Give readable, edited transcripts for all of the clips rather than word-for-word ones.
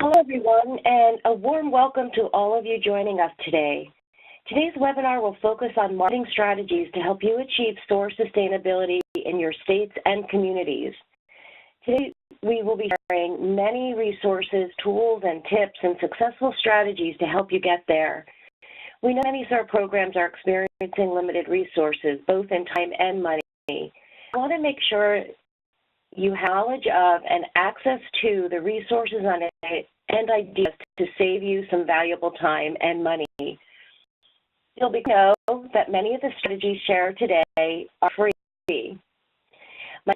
Hello, everyone, and a warm welcome to all of you joining us today. Today's webinar will focus on marketing strategies to help you achieve SOAR sustainability in your states and communities. Today, we will be sharing many resources, tools, and tips and successful strategies to help you get there. We know many SOAR programs are experiencing limited resources, both in time and money. I want to make sure you have knowledge of and access to the resources on it and ideas to save you some valuable time and money. You'll know that many of the strategies shared today are free. I'm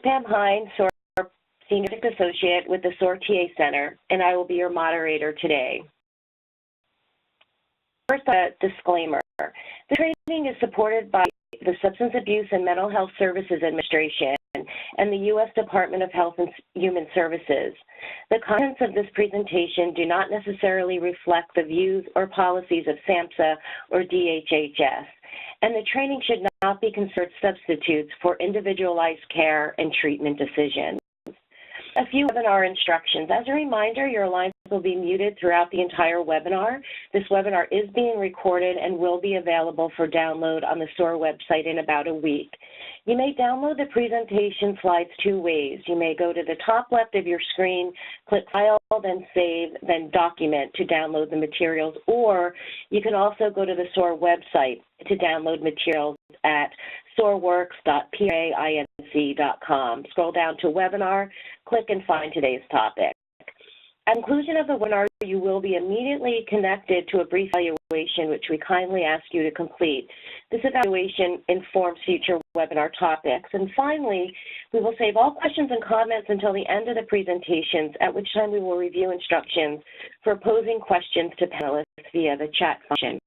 Pam Hine, SOAR Senior Associate with the SOAR TA Center, and I will be your moderator today. First, a disclaimer. The training is supported by the Substance Abuse and Mental Health Services Administration and the U.S. Department of Health and Human Services. The contents of this presentation do not necessarily reflect the views or policies of SAMHSA or DHHS, and the training should not be considered substitutes for individualized care and treatment decisions. A few webinar instructions. As a reminder, your lines will be muted throughout the entire webinar. This webinar is being recorded and will be available for download on the SOAR website in about a week. You may download the presentation slides two ways. You may go to the top left of your screen, click File, then Save, then Document to download the materials, or you can also go to the SOAR website to download materials at soarworks.painc.com. Scroll down to Webinar, click and find today's topic. At the conclusion of the webinar, you will be immediately connected to a brief evaluation, which we kindly ask you to complete. This evaluation informs future webinar topics. And finally, we will save all questions and comments until the end of the presentations, at which time we will review instructions for posing questions to panelists via the chat function.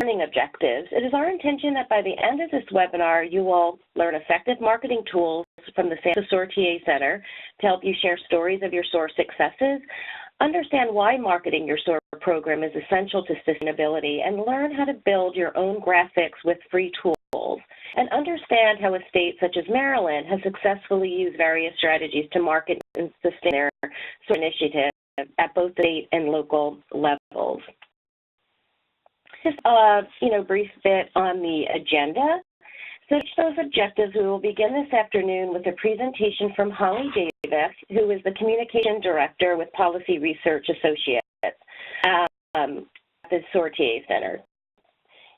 Learning objectives. It is our intention that by the end of this webinar, you will learn effective marketing tools from the SOAR TA Center to help you share stories of your SOAR successes, understand why marketing your SOAR program is essential to sustainability, and learn how to build your own graphics with free tools, and understand how a state such as Maryland has successfully used various strategies to market and sustain their SOAR initiative at both the state and local levels. Just a brief bit on the agenda. So to reach those objectives, we will begin this afternoon with a presentation from Holly Davis, who is the Communication Director with Policy Research Associates at the SOAR TA Center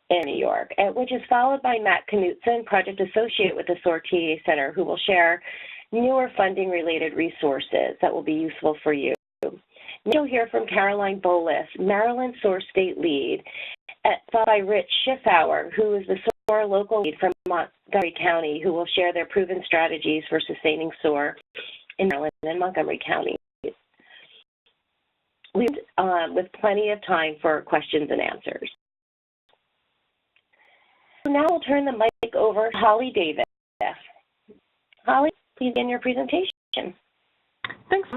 in New York, which is followed by Matt Knutson, Project Associate with the SOAR TA Center, who will share newer funding-related resources that will be useful for you. You'll hear from Caroline Bolis, Maryland SOAR State Lead, followed by Richard Fowler, who is the SOAR local lead from Montgomery County, who will share their proven strategies for sustaining SOAR in Maryland and Montgomery County. With plenty of time for questions and answers. So now we'll turn the mic over to Holly Davis. Holly, please begin your presentation. Thanks.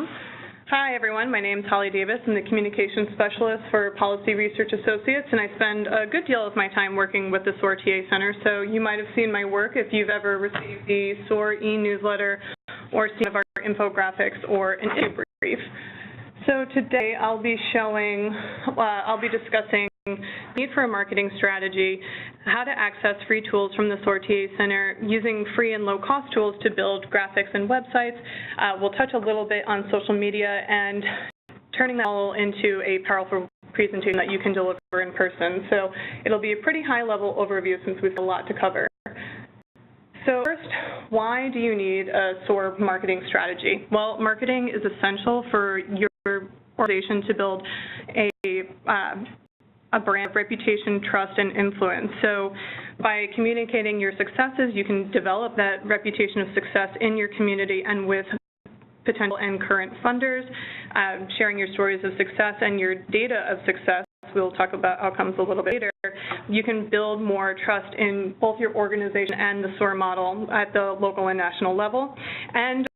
Hi, everyone. My name is Holly Davis. I'm the Communications Specialist for Policy Research Associates, and I spend a good deal of my time working with the SOAR TA Center. So you might have seen my work if you've ever received the SOAR e-newsletter or seen of our infographics or an issue brief. So today I'll be discussing the need for a marketing strategy, how to access free tools from the SOAR TA Center, using free and low-cost tools to build graphics and websites. We'll touch a little bit on social media and turning that all into a powerful presentation that you can deliver in person. So it'll be a pretty high-level overview since we've got a lot to cover. So first, why do you need a SOAR marketing strategy? Well, marketing is essential for your organization to build a brand of reputation, trust, and influence. So by communicating your successes, you can develop that reputation of success in your community and with potential and current funders, sharing your stories of success and your data of success. We'll talk about outcomes a little bit later. You can build more trust in both your organization and the SOAR model at the local and national level. And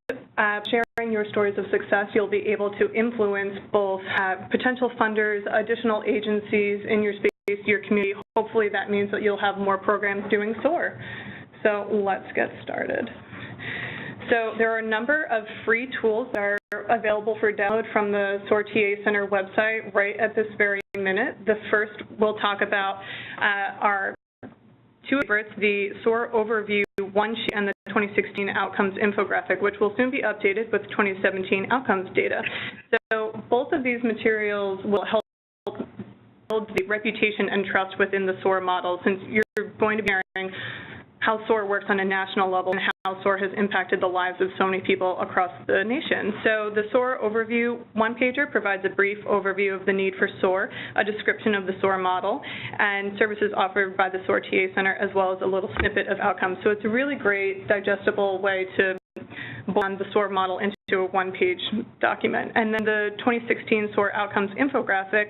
sharing your stories of success, you'll be able to influence both potential funders, additional agencies in your space, your community. Hopefully that means that you'll have more programs doing SOAR. So let's get started. So there are a number of free tools that are available for download from the SOAR TA Center website right at this very minute. The first, we'll talk about our two favorites, the SOAR Overview One Sheet and the 2016 Outcomes Infographic, which will soon be updated with 2017 Outcomes data. So both of these materials will help build the reputation and trust within the SOAR model, since you're going to be hearing how SOAR works on a national level and how SOAR has impacted the lives of so many people across the nation. So the SOAR Overview one-pager provides a brief overview of the need for SOAR, a description of the SOAR model, and services offered by the SOAR TA Center, as well as a little snippet of outcomes. So it's a really great, digestible way to blend the SOAR model into a one-page document. And then the 2016 SOAR Outcomes Infographic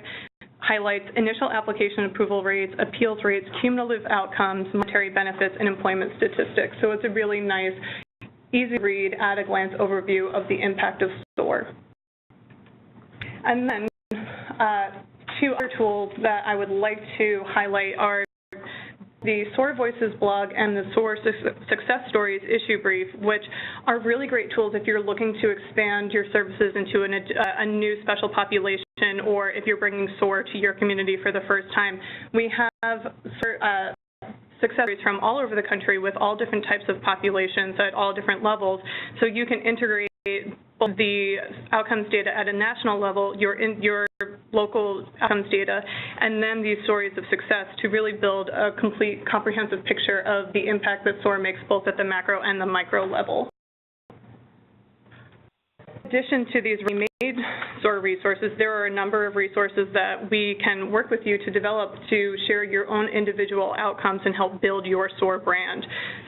highlights initial application approval rates, appeals rates, cumulative outcomes, monetary benefits, and employment statistics. So it's a really nice, easy read, at-a-glance overview of the impact of SOAR. And then two other tools that I would like to highlight are the SOAR Voices blog and the SOAR Success Stories issue brief, which are really great tools if you're looking to expand your services into a new special population, or if you're bringing SOAR to your community for the first time. We have success stories from all over the country with all different types of populations at all different levels, so you can integrate both the outcomes data at a national level, your local outcomes data, and then these stories of success to really build a complete, comprehensive picture of the impact that SOAR makes both at the macro and the micro level. In addition to these remade SOAR resources, there are a number of resources that we can work with you to develop to share your own individual outcomes and help build your SOAR brand.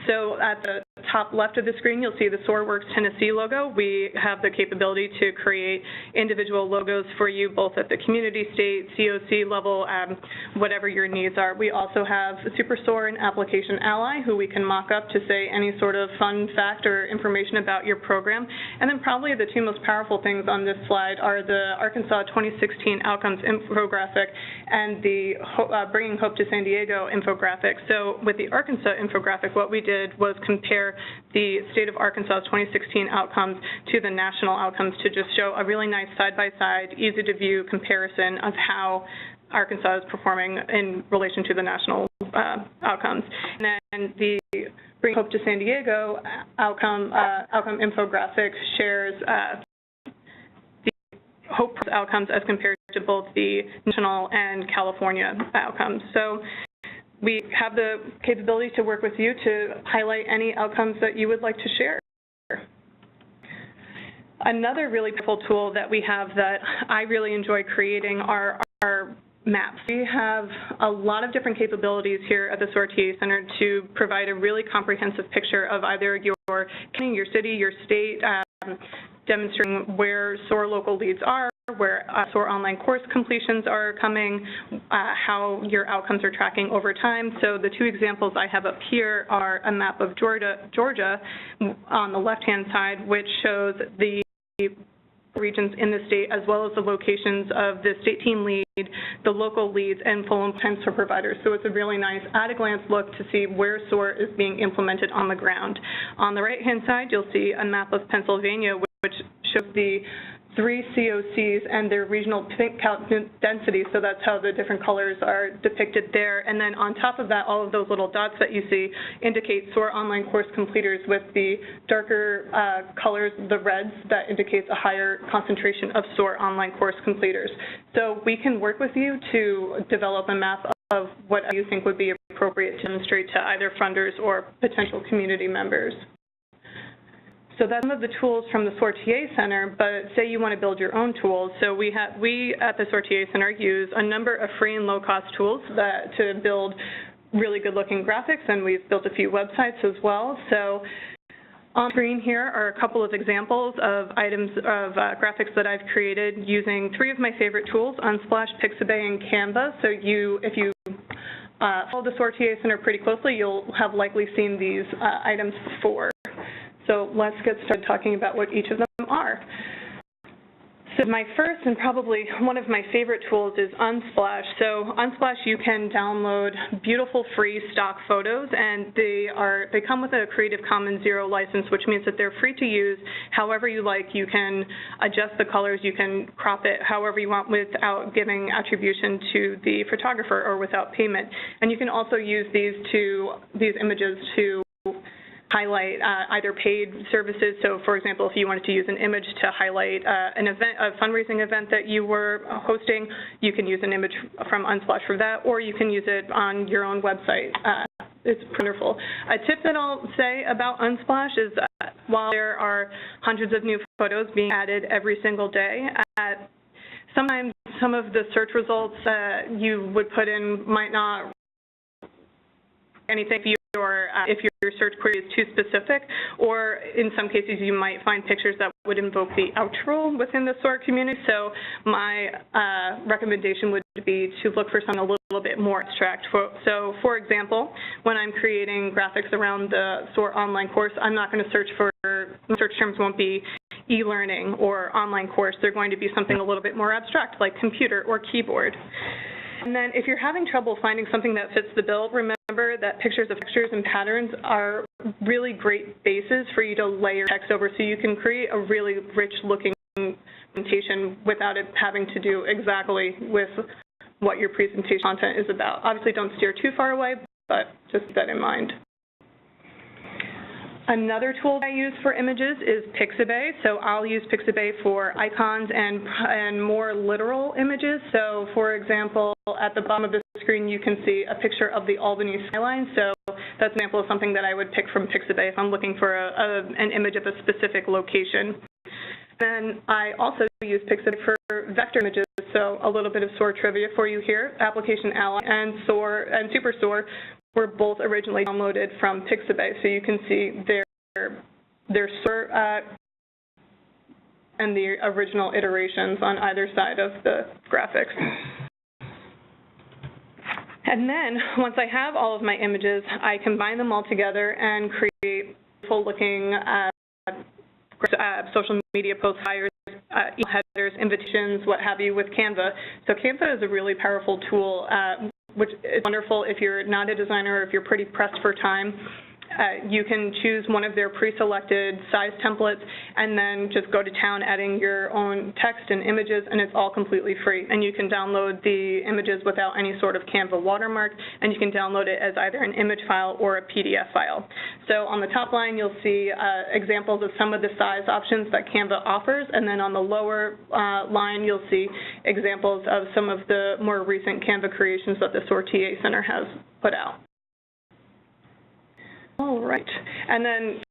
So at the top left of the screen, you'll see the SOAR Works Tennessee logo. We have the capability to create individual logos for you both at the community, state, COC level, whatever your needs are. We also have Super SOAR and Application Ally, who we can mock up to say any sort of fun fact or information about your program. And then probably the two most powerful things on this slide are the Arkansas 2016 Outcomes Infographic and the Bringing Hope to San Diego infographic. So with the Arkansas infographic, what we did was compare the state of Arkansas's 2016 outcomes to the national outcomes to just show a really nice side-by-side, easy-to-view comparison of how Arkansas is performing in relation to the national outcomes. And then the Bring Hope to San Diego outcome infographic shares the Hope outcomes as compared to both the national and California outcomes. So we have the capability to work with you to highlight any outcomes that you would like to share. Another really powerful tool that we have that I really enjoy creating are our maps. We have a lot of different capabilities here at the SOAR TA Center to provide a really comprehensive picture of either your county, your city, your state, demonstrating where SOAR local leads are, where SOAR online course completions are coming, how your outcomes are tracking over time. So the two examples I have up here are a map of Georgia on the left-hand side, which shows the regions in the state, as well as the locations of the state team lead, the local leads, and full SOAR providers. So it's a really nice at-a-glance look to see where SOAR is being implemented on the ground. On the right-hand side, you'll see a map of Pennsylvania, which shows the 3 COCs and their regional pink count density, so that's how the different colors are depicted there. And then on top of that, all of those little dots that you see indicate SOAR online course completers, with the darker colors, the reds, that indicates a higher concentration of SOAR online course completers. So we can work with you to develop a map of what you think would be appropriate to demonstrate to either funders or potential community members. So that's some of the tools from the SOAR TA Center, but say you want to build your own tools. So we at the SOAR TA Center use a number of free and low-cost tools to build really good-looking graphics, and we've built a few websites as well. So on screen here are a couple of examples of items of graphics that I've created using 3 of my favorite tools, Unsplash, Pixabay, and Canva. So if you follow the SOAR TA Center pretty closely, you'll have likely seen these items before. So let's get started talking about what each of them are. So my first and probably one of my favorite tools is Unsplash. So Unsplash, you can download beautiful free stock photos, and they come with a Creative Commons Zero license, which means that they're free to use however you like. You can adjust the colors, you can crop it however you want without giving attribution to the photographer or without payment. And you can also use these images to highlight either paid services. So, for example, if you wanted to use an image to highlight an event, a fundraising event that you were hosting, you can use an image from Unsplash for that, or you can use it on your own website. It's wonderful. A tip that I'll say about Unsplash is while there are hundreds of new photos being added every single day, sometimes some of the search results you would put in might not anything if your search query is too specific, or in some cases you might find pictures that would invoke the outro within the SOAR community. So my recommendation would be to look for something a little bit more abstract. So for example, when I'm creating graphics around the SOAR online course, I'm not going to search terms won't be e-learning or online course. They're going to be something a little bit more abstract, like computer or keyboard. And then if you're having trouble finding something that fits the bill, remember that pictures of textures and patterns are really great bases for you to layer text over, so you can create a really rich looking presentation without it having to do exactly with what your presentation content is about. Obviously don't steer too far away, but just keep that in mind. Another tool I use for images is Pixabay. So I'll use Pixabay for icons and more literal images. So for example, at the bottom of the screen, you can see a picture of the Albany skyline. So that's an example of something that I would pick from Pixabay if I'm looking for an image of a specific location. Then I also use Pixabay for vector images. So a little bit of SOAR trivia for you here. Application Ally and SOAR and Super SOAR were both originally downloaded from Pixabay, so you can see their SOAR and the original iterations on either side of the graphics. And then, once I have all of my images, I combine them all together and create full-looking social media posts, flyers, email headers, invitations, what have you, with Canva. So Canva is a really powerful tool, which is wonderful if you're not a designer or if you're pretty pressed for time. You can choose one of their pre-selected size templates and then just go to town adding your own text and images, and it's all completely free. And you can download the images without any sort of Canva watermark, and you can download it as either an image file or a PDF file. So on the top line, you'll see examples of some of the size options that Canva offers, and then on the lower line, you'll see examples of some of the more recent Canva creations that the SOAR TA Center has put out. All right, and then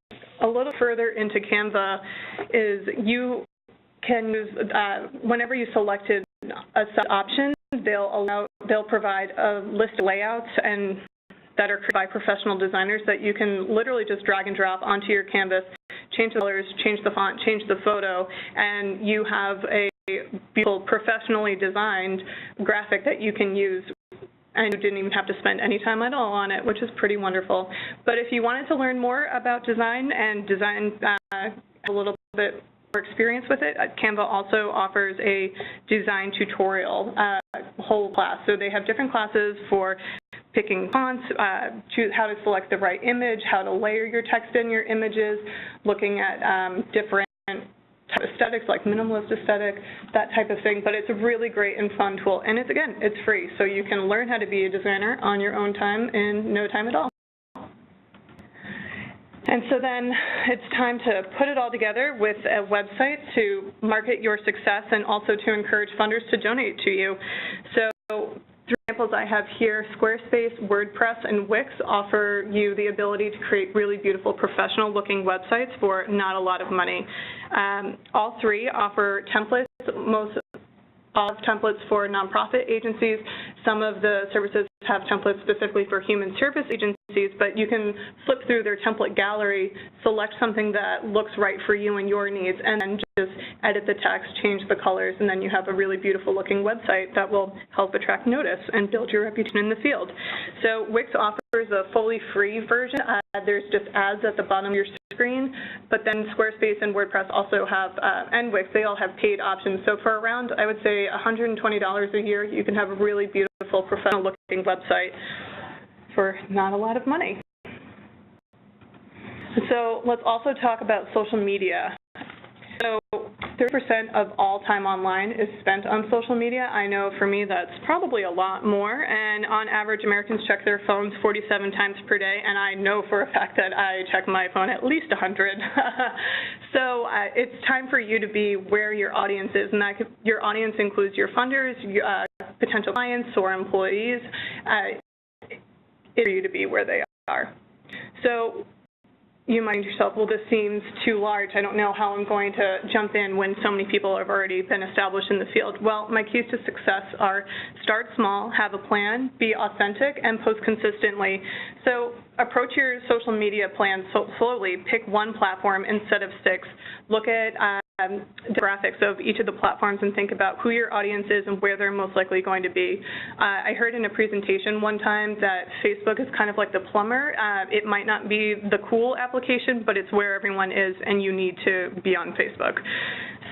a little further into Canva is you can use, whenever you selected a set option, they'll provide a list of layouts and that are created by professional designers that you can literally just drag and drop onto your canvas, change the colors, change the font, change the photo, and you have a beautiful, professionally designed graphic that you can use, and you didn't even have to spend any time at all on it, which is pretty wonderful. But if you wanted to learn more about design and a little bit more experience with it, Canva also offers a design tutorial whole class. So they have different classes for picking fonts, choose how to select the right image, how to layer your text in your images, looking at different aesthetics like minimalist aesthetic, that type of thing. But it's a really great and fun tool, and it's free, so you can learn how to be a designer on your own time in no time at all. And so then it's time to put it all together with a website to market your success and also to encourage funders to donate to you. So three examples I have here: Squarespace, WordPress, and Wix offer you the ability to create really beautiful professional-looking websites for not a lot of money. All three offer templates. All templates for nonprofit agencies. Some of the services have templates specifically for human service agencies, but you can flip through their template gallery, select something that looks right for you and your needs, and then just edit the text, change the colors, and then you have a really beautiful looking website that will help attract notice and build your reputation in the field. So Wix offers a fully free version. There's just ads at the bottom of your screen, but then Squarespace and WordPress also have, and Wix, they all have paid options. So for around, I would say, $120 a year, you can have a really beautiful, professional-looking website for not a lot of money. So let's also talk about social media. So 30% of all time online is spent on social media. I know for me that's probably a lot more, and on average Americans check their phones 47 times per day, and I know for a fact that I check my phone at least 100. So it's time for you to be where your audience is, and your audience includes your funders, potential clients, or employees. It's for you to be where they are. So you might yourself, well, this seems too large. I don't know how I'm going to jump in when so many people have already been established in the field. Well, my keys to success are start small, have a plan, be authentic, and post consistently. So approach your social media plan slowly. Pick one platform instead of 6. Look at demographics of each of the platforms and think about who your audience is and where they're most likely going to be. I heard in a presentation one time that Facebook is kind of like the plumber. It might not be the cool application, but it's where everyone is, and you need to be on Facebook.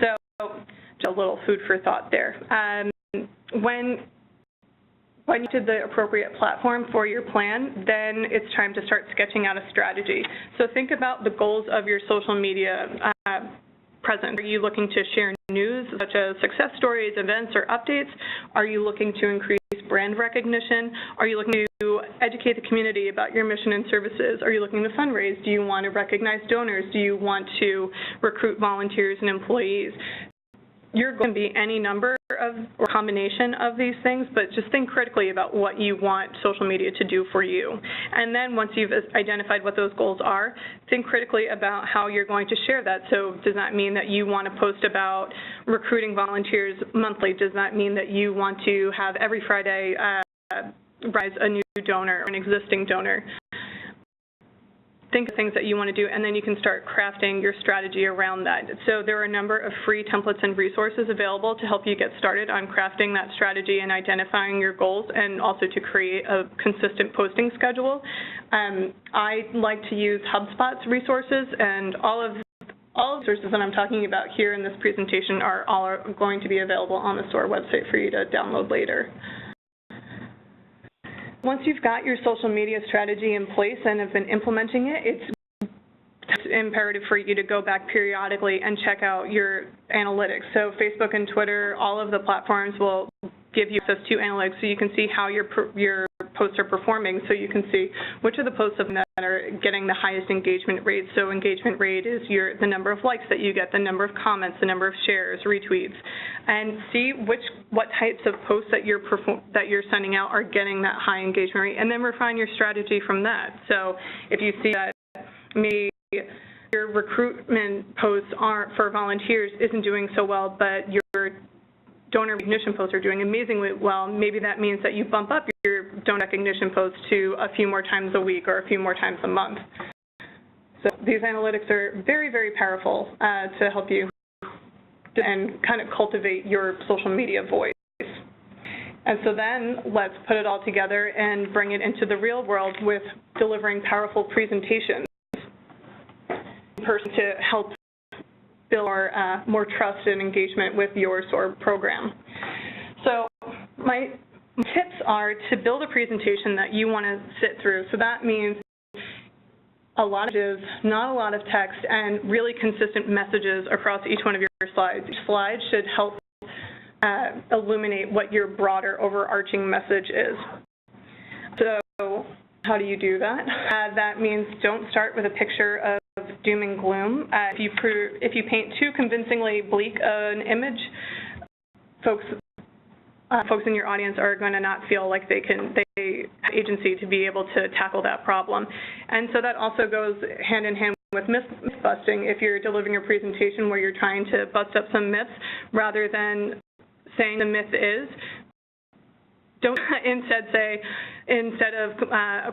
So just a little food for thought there. When you get the appropriate platform for your plan, then it's time to start sketching out a strategy. So think about the goals of your social media presence. Are you looking to share news such as success stories, events, or updates? Are you looking to increase brand recognition? Are you looking to educate the community about your mission and services? Are you looking to fundraise? Do you want to recognize donors? Do you want to recruit volunteers and employees? You're going to be any number of or combination of these things, but just think critically about what you want social media to do for you. And then once you've identified what those goals are, think critically about how you're going to share that. So does that mean that you want to post about recruiting volunteers monthly? Does that mean that you want to have every Friday rise a new donor or an existing donor? Think of things that you want to do, and then you can start crafting your strategy around that. So there are a number of free templates and resources available to help you get started on crafting that strategy and identifying your goals, and also to create a consistent posting schedule. I like to use HubSpot's resources, and all of the resources that I'm talking about here in this presentation are all going to be available on the SOAR website for you to download later. Once you've got your social media strategy in place and have been implementing it, it's imperative for you to go back periodically and check out your analytics. So Facebook and Twitter, all of the platforms will give you access to analytics so you can see how your posts are performing, so you can see which of the posts that are getting the highest engagement rate. So engagement rate is the number of likes that you get, the number of comments, the number of shares, retweets, and see what types of posts that you're sending out are getting that high engagement rate, and then refine your strategy from that. So if you see that maybe your recruitment posts for volunteers isn't doing so well, but your donor recognition posts are doing amazingly well, maybe that means that you bump up your donor recognition posts to a few more times a week or a few more times a month. So these analytics are very, very powerful to help you and kind of cultivate your social media voice. And so then let's put it all together and bring it into the real world with delivering powerful presentations in person to help build more trust and engagement with your SOAR program. So my tips are to build a presentation that you want to sit through. So that means a lot of images, not a lot of text, and really consistent messages across each one of your slides. Each slide should help illuminate what your broader overarching message is. So how do you do that? That means don't start with a picture of doom and gloom. If you paint too convincingly bleak an image, folks in your audience are going to not feel like they have agency to be able to tackle that problem. And so that also goes hand in hand with myth-busting. If you're delivering a presentation where you're trying to bust up some myths, rather than saying the myth is, don't instead say,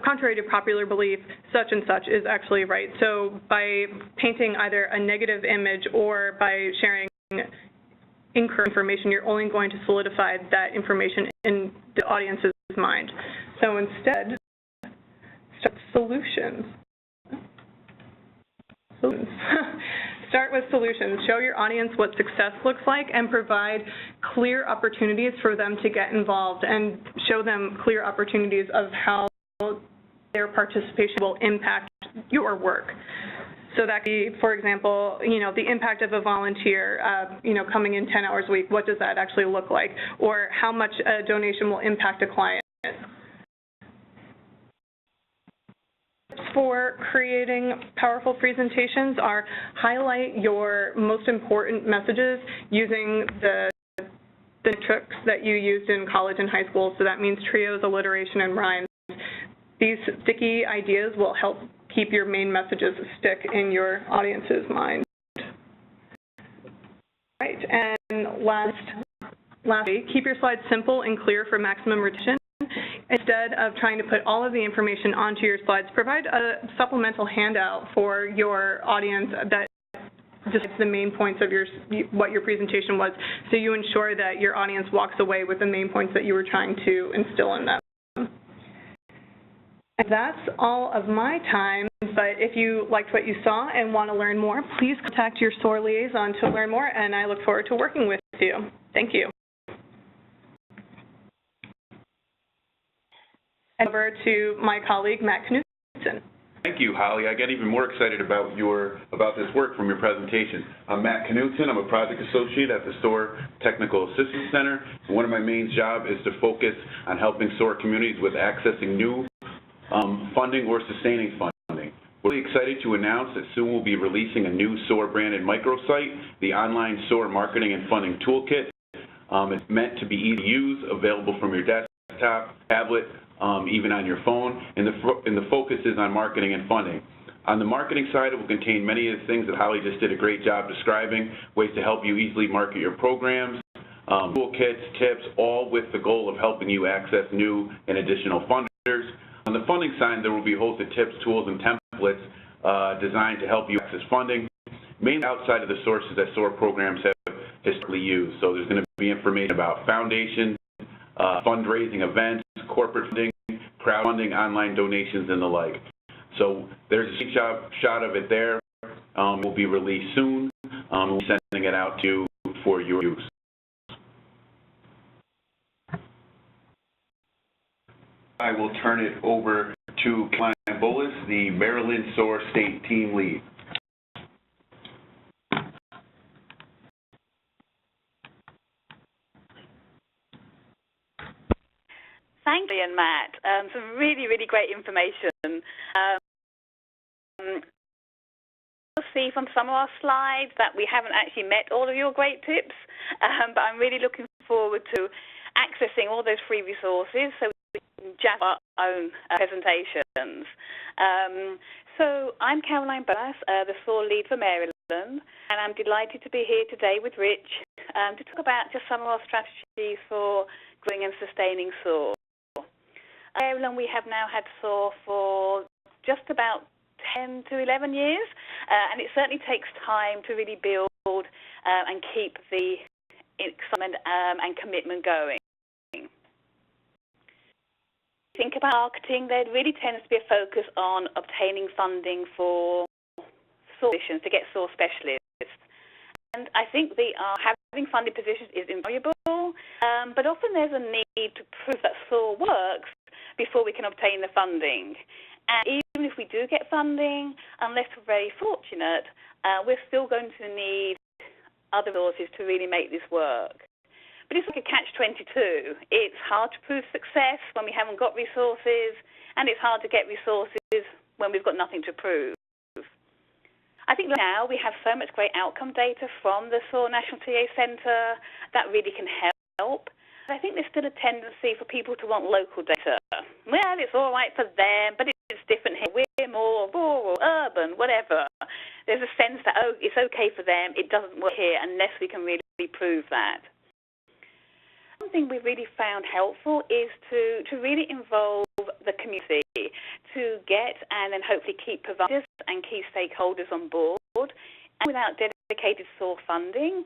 contrary to popular belief, such and such is actually right. So by painting either a negative image or by sharing incorrect information, you're only going to solidify that information in the audience's mind. So instead, start solutions. solutions. Start with solutions. Show your audience what success looks like and provide clear opportunities for them to get involved, and show them clear opportunities of how their participation will impact your work. So that could be, for example, the impact of a volunteer, coming in 10 hours a week. What does that actually look like? Or how much a donation will impact a client. For creating powerful presentations are highlight your most important messages using the tricks that you used in college and high school. So that means trios, alliteration, and rhymes. These sticky ideas will help keep your main messages stick in your audience's mind. Right, and lastly, keep your slides simple and clear for maximum retention. Instead of trying to put all of the information onto your slides, provide a supplemental handout for your audience that just the main points of what your presentation was, so you ensure that your audience walks away with the main points that you were trying to instill in them. And that's all of my time, but if you liked what you saw and want to learn more, please contact your SOAR liaison to learn more, and I look forward to working with you. Thank you. And over to my colleague, Matt Knudsen. Thank you, Holly. I get even more excited about this work from your presentation. I'm Matt Knudsen. I'm a project associate at the SOAR Technical Assistance Center. And one of my main jobs is to focus on helping SOAR communities with accessing new funding or sustaining funding. We're really excited to announce that soon we'll be releasing a new SOAR branded microsite, the online SOAR Marketing and Funding Toolkit. It's meant to be easy to use, available from your desktop, tablet, even on your phone, and the focus is on marketing and funding. On the marketing side, it will contain many of the things that Holly just did a great job describing, ways to help you easily market your programs, toolkits, tips, all with the goal of helping you access new and additional funders. On the funding side, there will be a host of tips, tools, and templates designed to help you access funding, mainly outside of the sources that SOAR programs have historically used. So there's going to be information about foundations, fundraising events, corporate funding, crowdfunding, online donations, and the like. So there's a shot of it there. It will be released soon. We'll be sending it out to you for your use. I will turn it over to Caroline Bullis, the Maryland SOAR State Team Lead. Thank you, and Matt. Some really, really great information. You'll see from some of our slides that we haven't actually met all of your great tips, but I'm really looking forward to accessing all those free resources so we can just our own presentations. So I'm Caroline Bullis, the SOAR lead for Maryland, and I'm delighted to be here today with Rich to talk about just some of our strategies for growing and sustaining SOAR. Maryland, we have now had SOAR for just about 10 to 11 years, and it certainly takes time to really build and keep the excitement and commitment going. Think about marketing, there really tends to be a focus on obtaining funding for SOAR positions, to get SOAR specialists. And I think having funded positions is invaluable, but often there's a need to prove that SOAR works before we can obtain the funding. And even if we do get funding, unless we're very fortunate, we're still going to need other resources to really make this work. But it's like a catch-22. It's hard to prove success when we haven't got resources, and it's hard to get resources when we've got nothing to prove. I think now we have so much great outcome data from the SOAR National TA Centre that really can help. I think there's still a tendency for people to want local data. Well, it's all right for them, but it's different here. We're more rural, urban, whatever. There's a sense that, oh, it's okay for them, it doesn't work here unless we can really prove that. One thing we've really found helpful is to really involve the community, to get and then hopefully keep providers and key stakeholders on board. And without dedicated SOAR funding,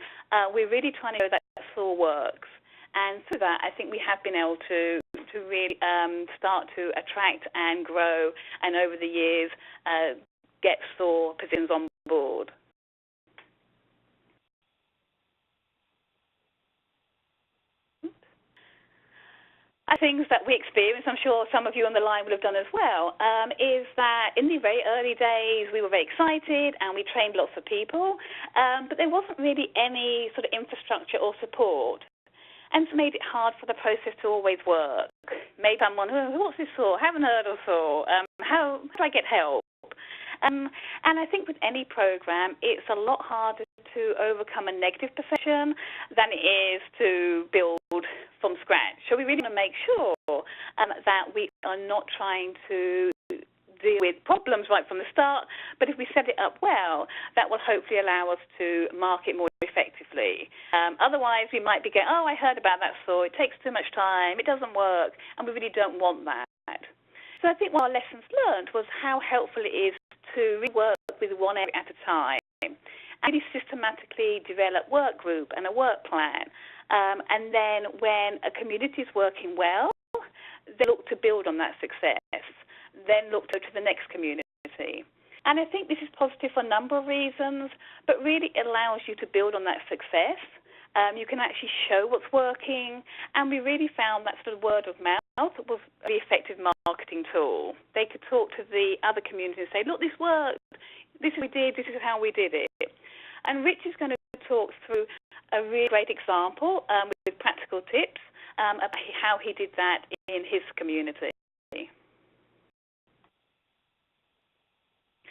we're really trying to know that SOAR works. And through that, I think we have been able to really start to attract and grow, and over the years, get SOAR positions on board. things that we experienced, I'm sure some of you on the line would have done as well, is that in the very early days we were very excited and we trained lots of people, but there wasn't really any sort of infrastructure or support. And so it made it hard for the process to always work. Maybe someone, what's this SOAR? Haven't heard of SOAR. How do I get help? And I think with any program, it's a lot harder to overcome a negative perception than it is to build from scratch. So we really want to make sure that we are not trying to deal with problems right from the start, but if we set it up well, that will hopefully allow us to market more effectively. Otherwise, we might be going, oh, I heard about that SOAR, it takes too much time, it doesn't work, and we really don't want that. So I think one of our lessons learned was how helpful it is to really work with one area at a time and really systematically develop work group and a work plan. And then when a community is working well, they look to build on that success, then look to the next community. And I think this is positive for a number of reasons, but really it allows you to build on that success. You can actually show what's working, and we really found that sort of word of mouth was a very effective marketing tool. They could talk to the other community and say, look, this worked, this is what we did, this is how we did it. And Rich is going to talk through a really great example with practical tips about how he did that in his community.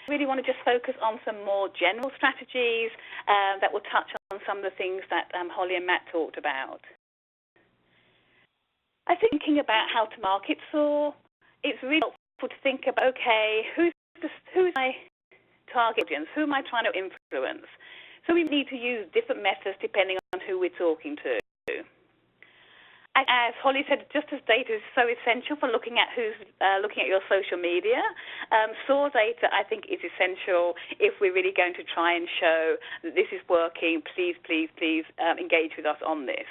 I really want to just focus on some more general strategies that will touch on some of the things that Holly and Matt talked about. I think thinking about how to market SOAR, it's really helpful to think about, okay, who's my target audience? Who am I trying to influence? So we need to use different methods depending on who we're talking to. As Holly said, just as data is so essential for looking at who's looking at your social media, SOAR data, I think, is essential if we're really going to try and show that this is working. Please, please, please engage with us on this.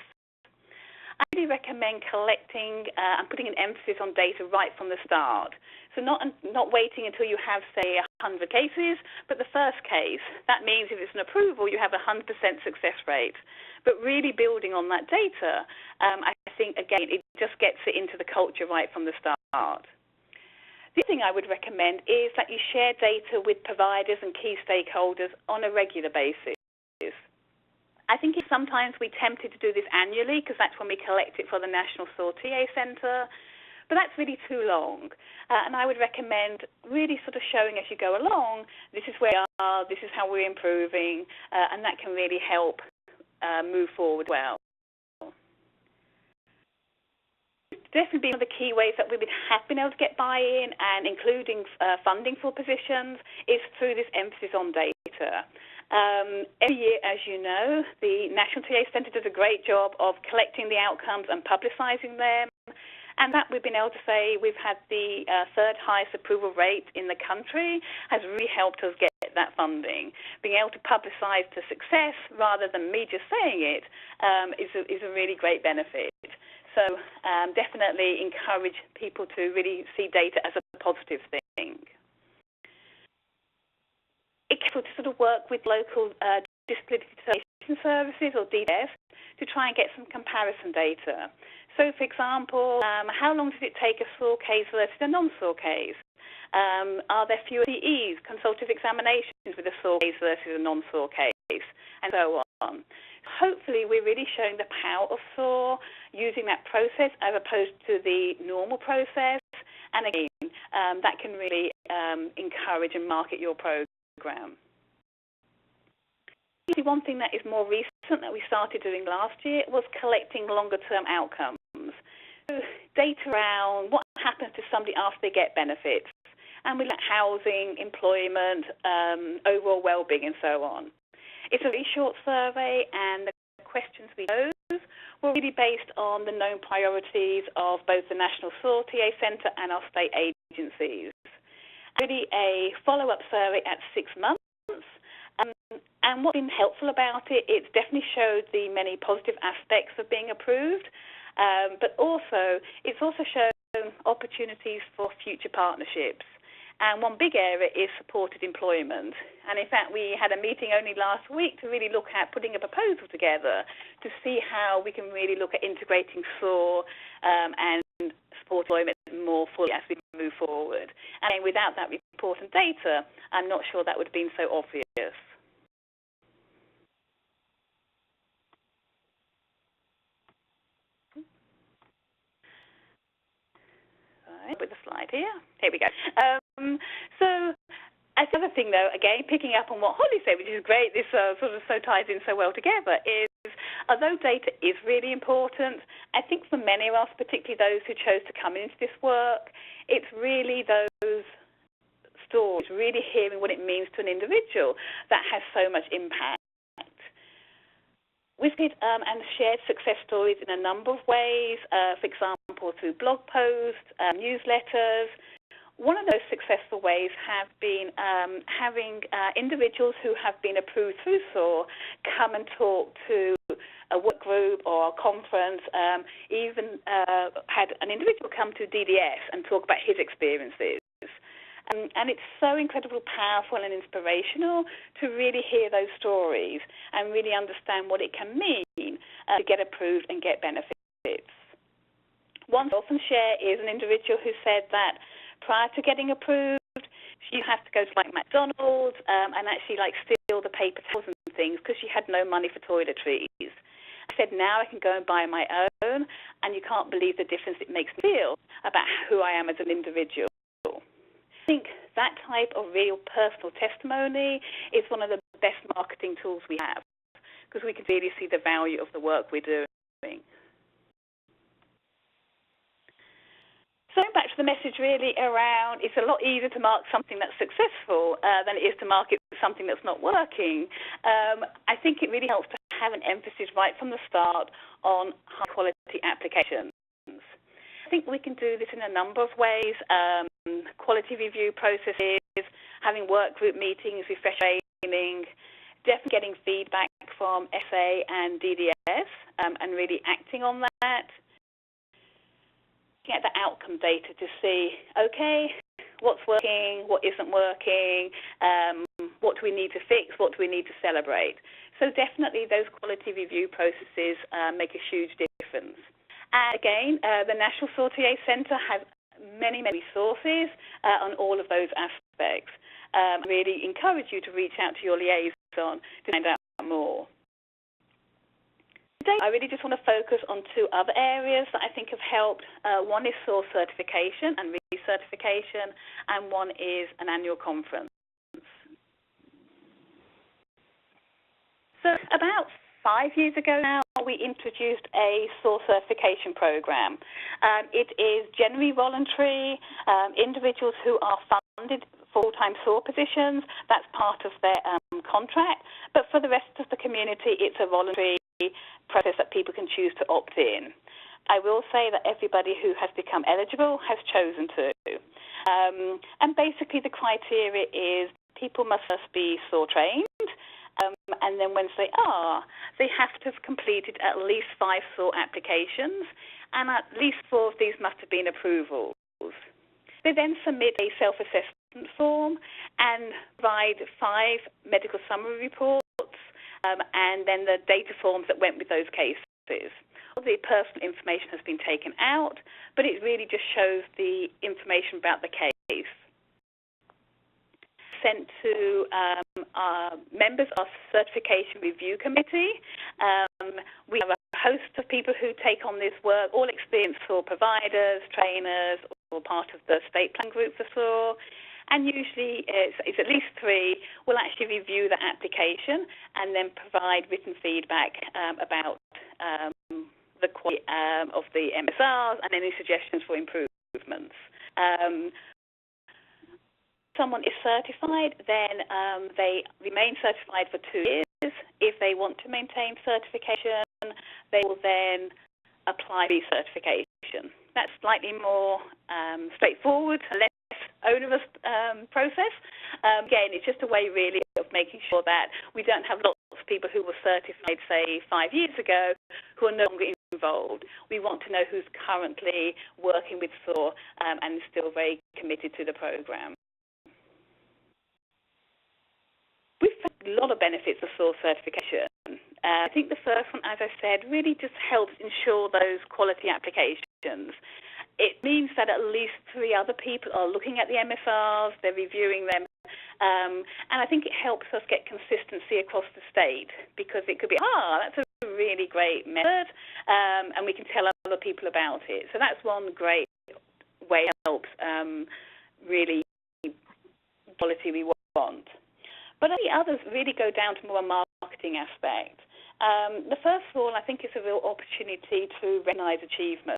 I really recommend collecting and putting an emphasis on data right from the start. So not waiting until you have, say, 100 cases, but the first case. That means if it's an approval, you have a 100% success rate. But really building on that data, I think, again, it just gets it into the culture right from the start. The other thing I would recommend is that you share data with providers and key stakeholders on a regular basis. I think sometimes we're tempted to do this annually because that's when we collect it for the National SOAR TA Centre, but that's really too long. And I would recommend really sort of showing as you go along, this is where we are, this is how we're improving, and that can really help move forward well. Definitely one of the key ways that we have been able to get buy-in and including funding for positions is through this emphasis on data. Every year, as you know, the National TA Centre does a great job of collecting the outcomes and publicising them. And that we've been able to say we've had the third highest approval rate in the country has really helped us get that funding. Being able to publicise to success rather than me just saying it is a really great benefit. So definitely encourage people to really see data as a positive thing. It's helpful to sort of work with local disability determination services or DDS to try and get some comparison data. So, for example, how long does it take a SOAR case versus a non-SOAR case? Are there fewer CEs, consultative examinations with a SOAR case versus a non-SOAR case, and so on. Hopefully, we're really showing the power of SOAR using that process as opposed to the normal process, and again, that can really encourage and market your program. One thing that is more recent that we started doing last year was collecting longer-term outcomes. So data around what happens to somebody after they get benefits, and we look at housing, employment, overall well-being, and so on. It's a very short survey, and the questions we chose were really based on the known priorities of both the National SOAR TA Centre and our state agencies. Really a follow-up survey at 6 months. And what's been helpful about it, it's definitely showed the many positive aspects of being approved, but it's also shown opportunities for future partnerships. And one big area is supported employment. And in fact, we had a meeting only last week to really look at putting a proposal together to see how we can really look at integrating SOAR and support employment more fully as we move forward. And without that report and data, I'm not sure that would have been so obvious. With the slide here. Here we go. So another thing, though, again, picking up on what Holly said, which is great, this sort of so ties in so well together, is although data is really important, I think for many of us, particularly those who chose to come into this work, it's really those stories, really hearing what it means to an individual that has so much impact. We've and shared success stories in a number of ways, for example, through blog posts, newsletters. One of those successful ways have been having individuals who have been approved through SOAR come and talk to a work group or a conference, even had an individual come to DDS and talk about his experiences. And it's so incredibly powerful and inspirational to really hear those stories and really understand what it can mean to get approved and get benefits. One I often share is an individual who said that prior to getting approved, she had to go to like McDonald's and actually like steal the paper towels and things because she had no money for toiletries. I said, now I can go and buy my own, and you can't believe the difference it makes me feel about who I am as an individual. I think that type of real personal testimony is one of the best marketing tools we have because we can really see the value of the work we're doing. So back to the message really around it's a lot easier to mark something that's successful than it is to market something that's not working. I think it really helps to have an emphasis right from the start on high quality applications. I think we can do this in a number of ways. Quality review processes, having work group meetings, refresh training, definitely getting feedback from SA and DDS and really acting on that. Get the outcome data to see, okay, what's working, what isn't working, what do we need to fix, what do we need to celebrate. So definitely those quality review processes make a huge difference. And again, the National SOAR TA Centre has many resources on all of those aspects. I really encourage you to reach out to your liaison to find out more. Today, I really just want to focus on two other areas that I think have helped. One is SOAR Certification and recertification, and one is an annual conference. So about 5 years ago now, we introduced a SOAR certification program. It is generally voluntary. Individuals who are funded full-time SOAR positions, that's part of their contract. But for the rest of the community, it's a voluntary process that people can choose to opt in. I will say that everybody who has become eligible has chosen to. And basically the criteria is people must first be SOAR trained. And then once they are, they have to have completed at least 5 SOAR applications, and at least 4 of these must have been approvals. They then submit a self-assessment form and provide 5 medical summary reports, and then the data forms that went with those cases. All the personal information has been taken out, but it really just shows the information about the case. Sent to our members of Certification Review Committee. We have a host of people who take on this work, all experienced SOAR providers, trainers, or part of the state plan group for SOAR. And usually it's at least 3 will actually review the application and then provide written feedback about the quality of the MSRs and any suggestions for improvements. Someone is certified, then they remain certified for 2 years. If they want to maintain certification, they will then apply for certification. That's slightly more straightforward, less onerous process. Again, it's just a way really of making sure that we don't have lots of people who were certified, say, 5 years ago who are no longer involved. We want to know who's currently working with SOAR and still very committed to the program. We've found a lot of benefits of SOAR certification. I think the first one, as I said, really just helps ensure those quality applications. it means that at least 3 other people are looking at the MSRs, they're reviewing them, and I think it helps us get consistency across the state, because it could be, that's a really great method, and we can tell other people about it. So that's one great way it helps really quality we want. But the others really go down to more a marketing aspect. The first of all, I think, is a real opportunity to recognise achievement.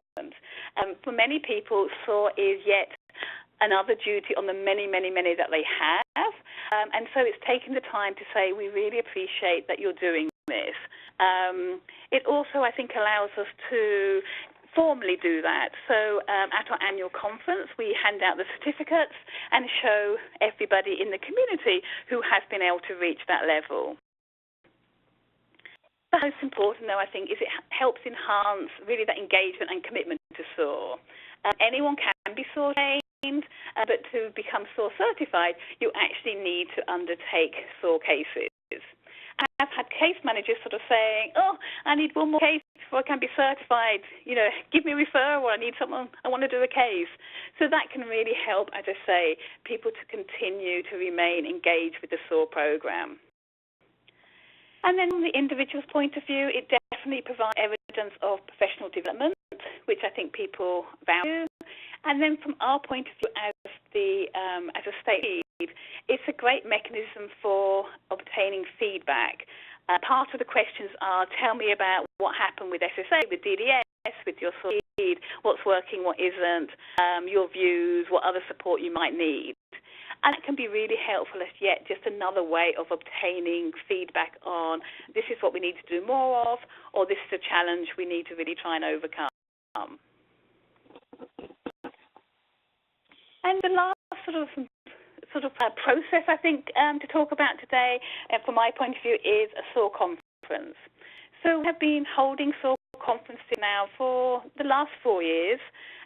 For many people, SOAR is yet another duty on the many, many, many that they have. And so it's taking the time to say, we really appreciate that you're doing this. It also, I think, allows us to formally do that. So at our annual conference, we hand out the certificates and show everybody in the community who has been able to reach that level. The most important, though, I think, is it helps enhance really that engagement and commitment to SOAR. Anyone can be SOAR trained, but to become SOAR certified, you actually need to undertake SOAR cases. I've had case managers sort of saying, I need one more case before I can be certified. Give me a referral. I need someone. I want to do a case. So that can really help, as I say, people to continue to remain engaged with the SOAR program. And then from the individual's point of view, it definitely provides evidence of professional development, which I think people value. And then from our point of view as a state lead, it's a great mechanism for obtaining feedback. Part of the questions are, tell me about what happened with SSA, with DDS, with your SOAR lead, what's working, what isn't, your views, what other support you might need. And it can be really helpful as yet just another way of obtaining feedback on this is what we need to do more of, or this is a challenge we need to really try and overcome. And the last sort of process, I think, to talk about today, from my point of view, is a SOAR Conference. So we have been holding SOAR Conferences now for the last 4 years,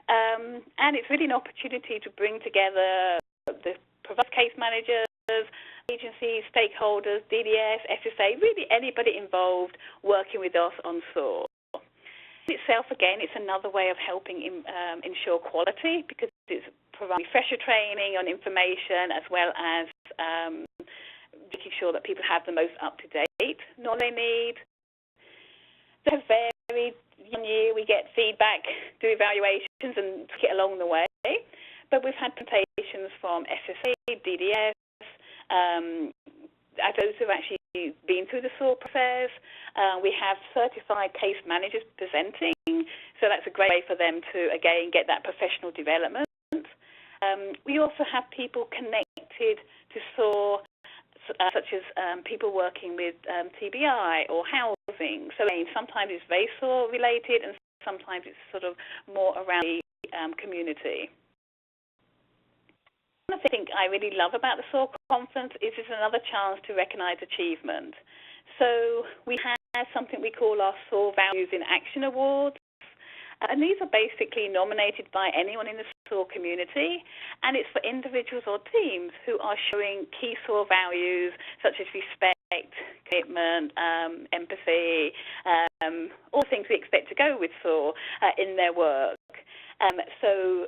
and it's really an opportunity to bring together the case managers, agencies, stakeholders, DDS, SSA, really anybody involved working with us on SOAR. Itself, again, it's another way of helping ensure quality, because it's providing refresher training on information, as well as making sure that people have the most up-to-date knowledge they need. They're varied. One year we get feedback, do evaluations, and get along the way. But we've had presentations from SSA, DDS, those who have actually been through the SOAR process. We have certified case managers presenting, so that's a great way for them to, again, get that professional development. We also have people connected to SOAR, such as people working with TBI or housing. So sometimes it's very SOAR related, and sometimes it's sort of more around the community. One thing I really love about the SOAR Conference is it's another chance to recognise achievement. So we have something we call our SOAR Values in Action Awards, and these are basically nominated by anyone in the SOAR community, and it's for individuals or teams who are showing key SOAR values such as respect, commitment, empathy, all things we expect to go with SOAR in their work. So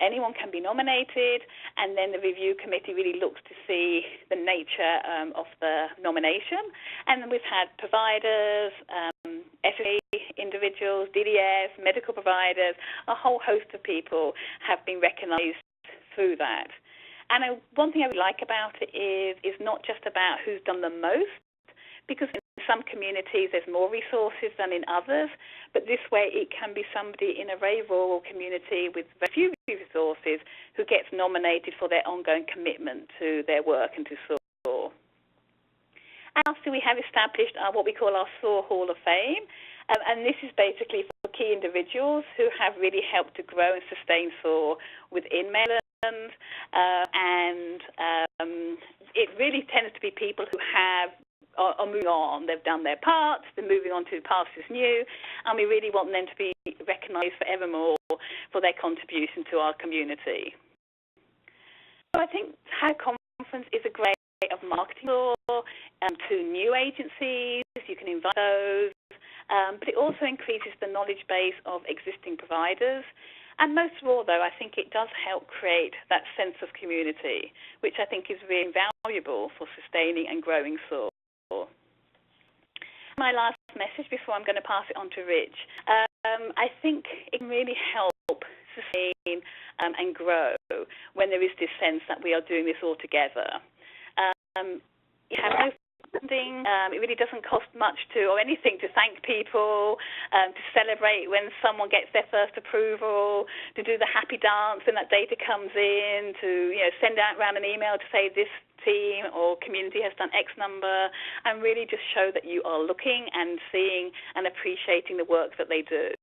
anyone can be nominated, and then the review committee really looks to see the nature of the nomination. And then we've had providers, SSA individuals, DDS, medical providers, a whole host of people have been recognised through that. And one thing I would like about it is not just about who's done the most, because in some communities there's more resources than in others, but this way it can be somebody in a very rural community with very few resources who gets nominated for their ongoing commitment to their work and to SOAR. And after we have established what we call our SOAR Hall of Fame, and this is basically for key individuals who have really helped to grow and sustain SOAR within Maryland, and it really tends to be people who are moving on. They've done their part, they're moving on to pastures new, and we really want them to be recognised forevermore for their contribution to our community. So I think the conference is a great way of marketing SOAR to new agencies. You can invite those, but it also increases the knowledge base of existing providers. And most of all, though, I think it does help create that sense of community, which I think is really valuable for sustaining and growing SOAR. My last message before I'm going to pass it on to Rich. I think it can really help sustain and grow when there is this sense that we are doing this all together. You have no funding. It really doesn't cost much or anything to thank people, to celebrate when someone gets their first approval, to do the happy dance when that data comes in, to send out around an email to say this team or community has done X number, and really just show that you are looking and seeing and appreciating the work that they do.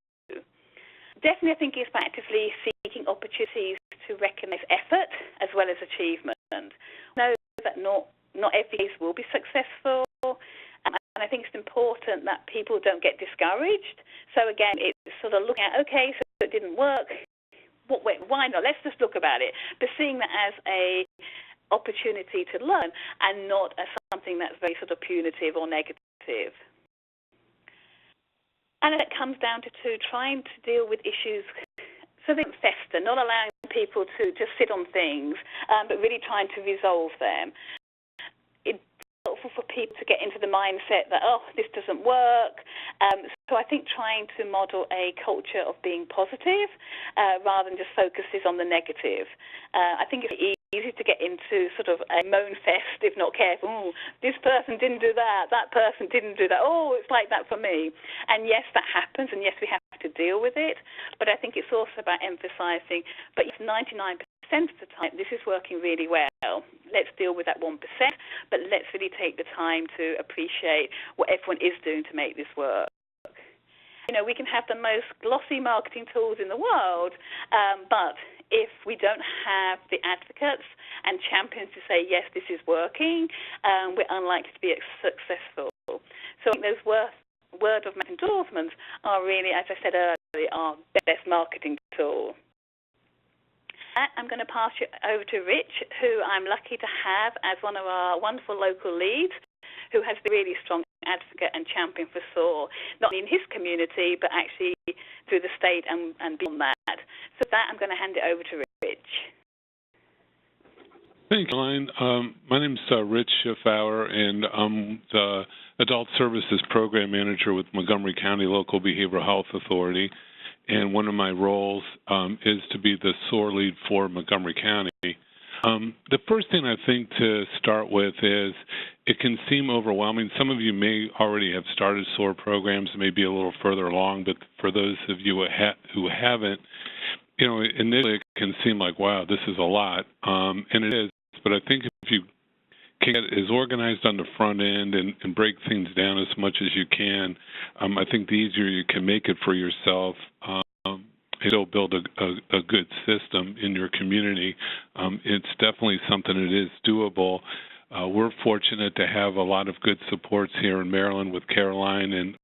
Definitely, I think it's actively seeking opportunities to recognise effort as well as achievement. Know that not every case will be successful, and I think it's important that people don't get discouraged. So again, it's sort of looking at, okay, so it didn't work, why not? Let's just look about it. But seeing that as a opportunity to learn and not as something that's very sort of punitive or negative. And it comes down to trying to deal with issues so they don't fester, not allowing people to just sit on things, but really trying to resolve them. It's helpful for people to get into the mindset that, oh, this doesn't work. So I think trying to model a culture of being positive rather than just focuses on the negative. I think it's easy to get into sort of a moan fest if not careful. Ooh, this person didn't do that, that person didn't do that. Oh, it's like that for me. And yes, that happens, and yes, we have to deal with it. But I think it's also about emphasizing, but 99% of the time, this is working really well. Let's deal with that 1%, but let's really take the time to appreciate what everyone is doing to make this work. We can have the most glossy marketing tools in the world, but if we don't have the advocates and champions to say, yes, this is working, we're unlikely to be successful. So I think those word of mouth endorsements are really, as I said earlier, our best marketing tool. I'm going to pass you over to Rich, who I'm lucky to have as one of our wonderful local leads, who has been really strong advocate and champion for SOAR, not only in his community, but actually through the state and beyond that. So with that, I'm going to hand it over to Rich. Thanks, Caroline. My name is Rich Fowler, and I'm the Adult Services Program Manager with Montgomery County Local Behavioral Health Authority. And one of my roles is to be the SOAR lead for Montgomery County. The first thing I think to start with is it can seem overwhelming. Some of you may already have started SOAR programs, maybe a little further along, but for those of you who haven't, initially it can seem like, wow, this is a lot, and it is. But I think if you can get as organized on the front end and break things down as much as you can, I think the easier you can make it for yourself, it'll build a good system in your community. It's definitely something that is doable. We're fortunate to have a lot of good supports here in Maryland with Caroline and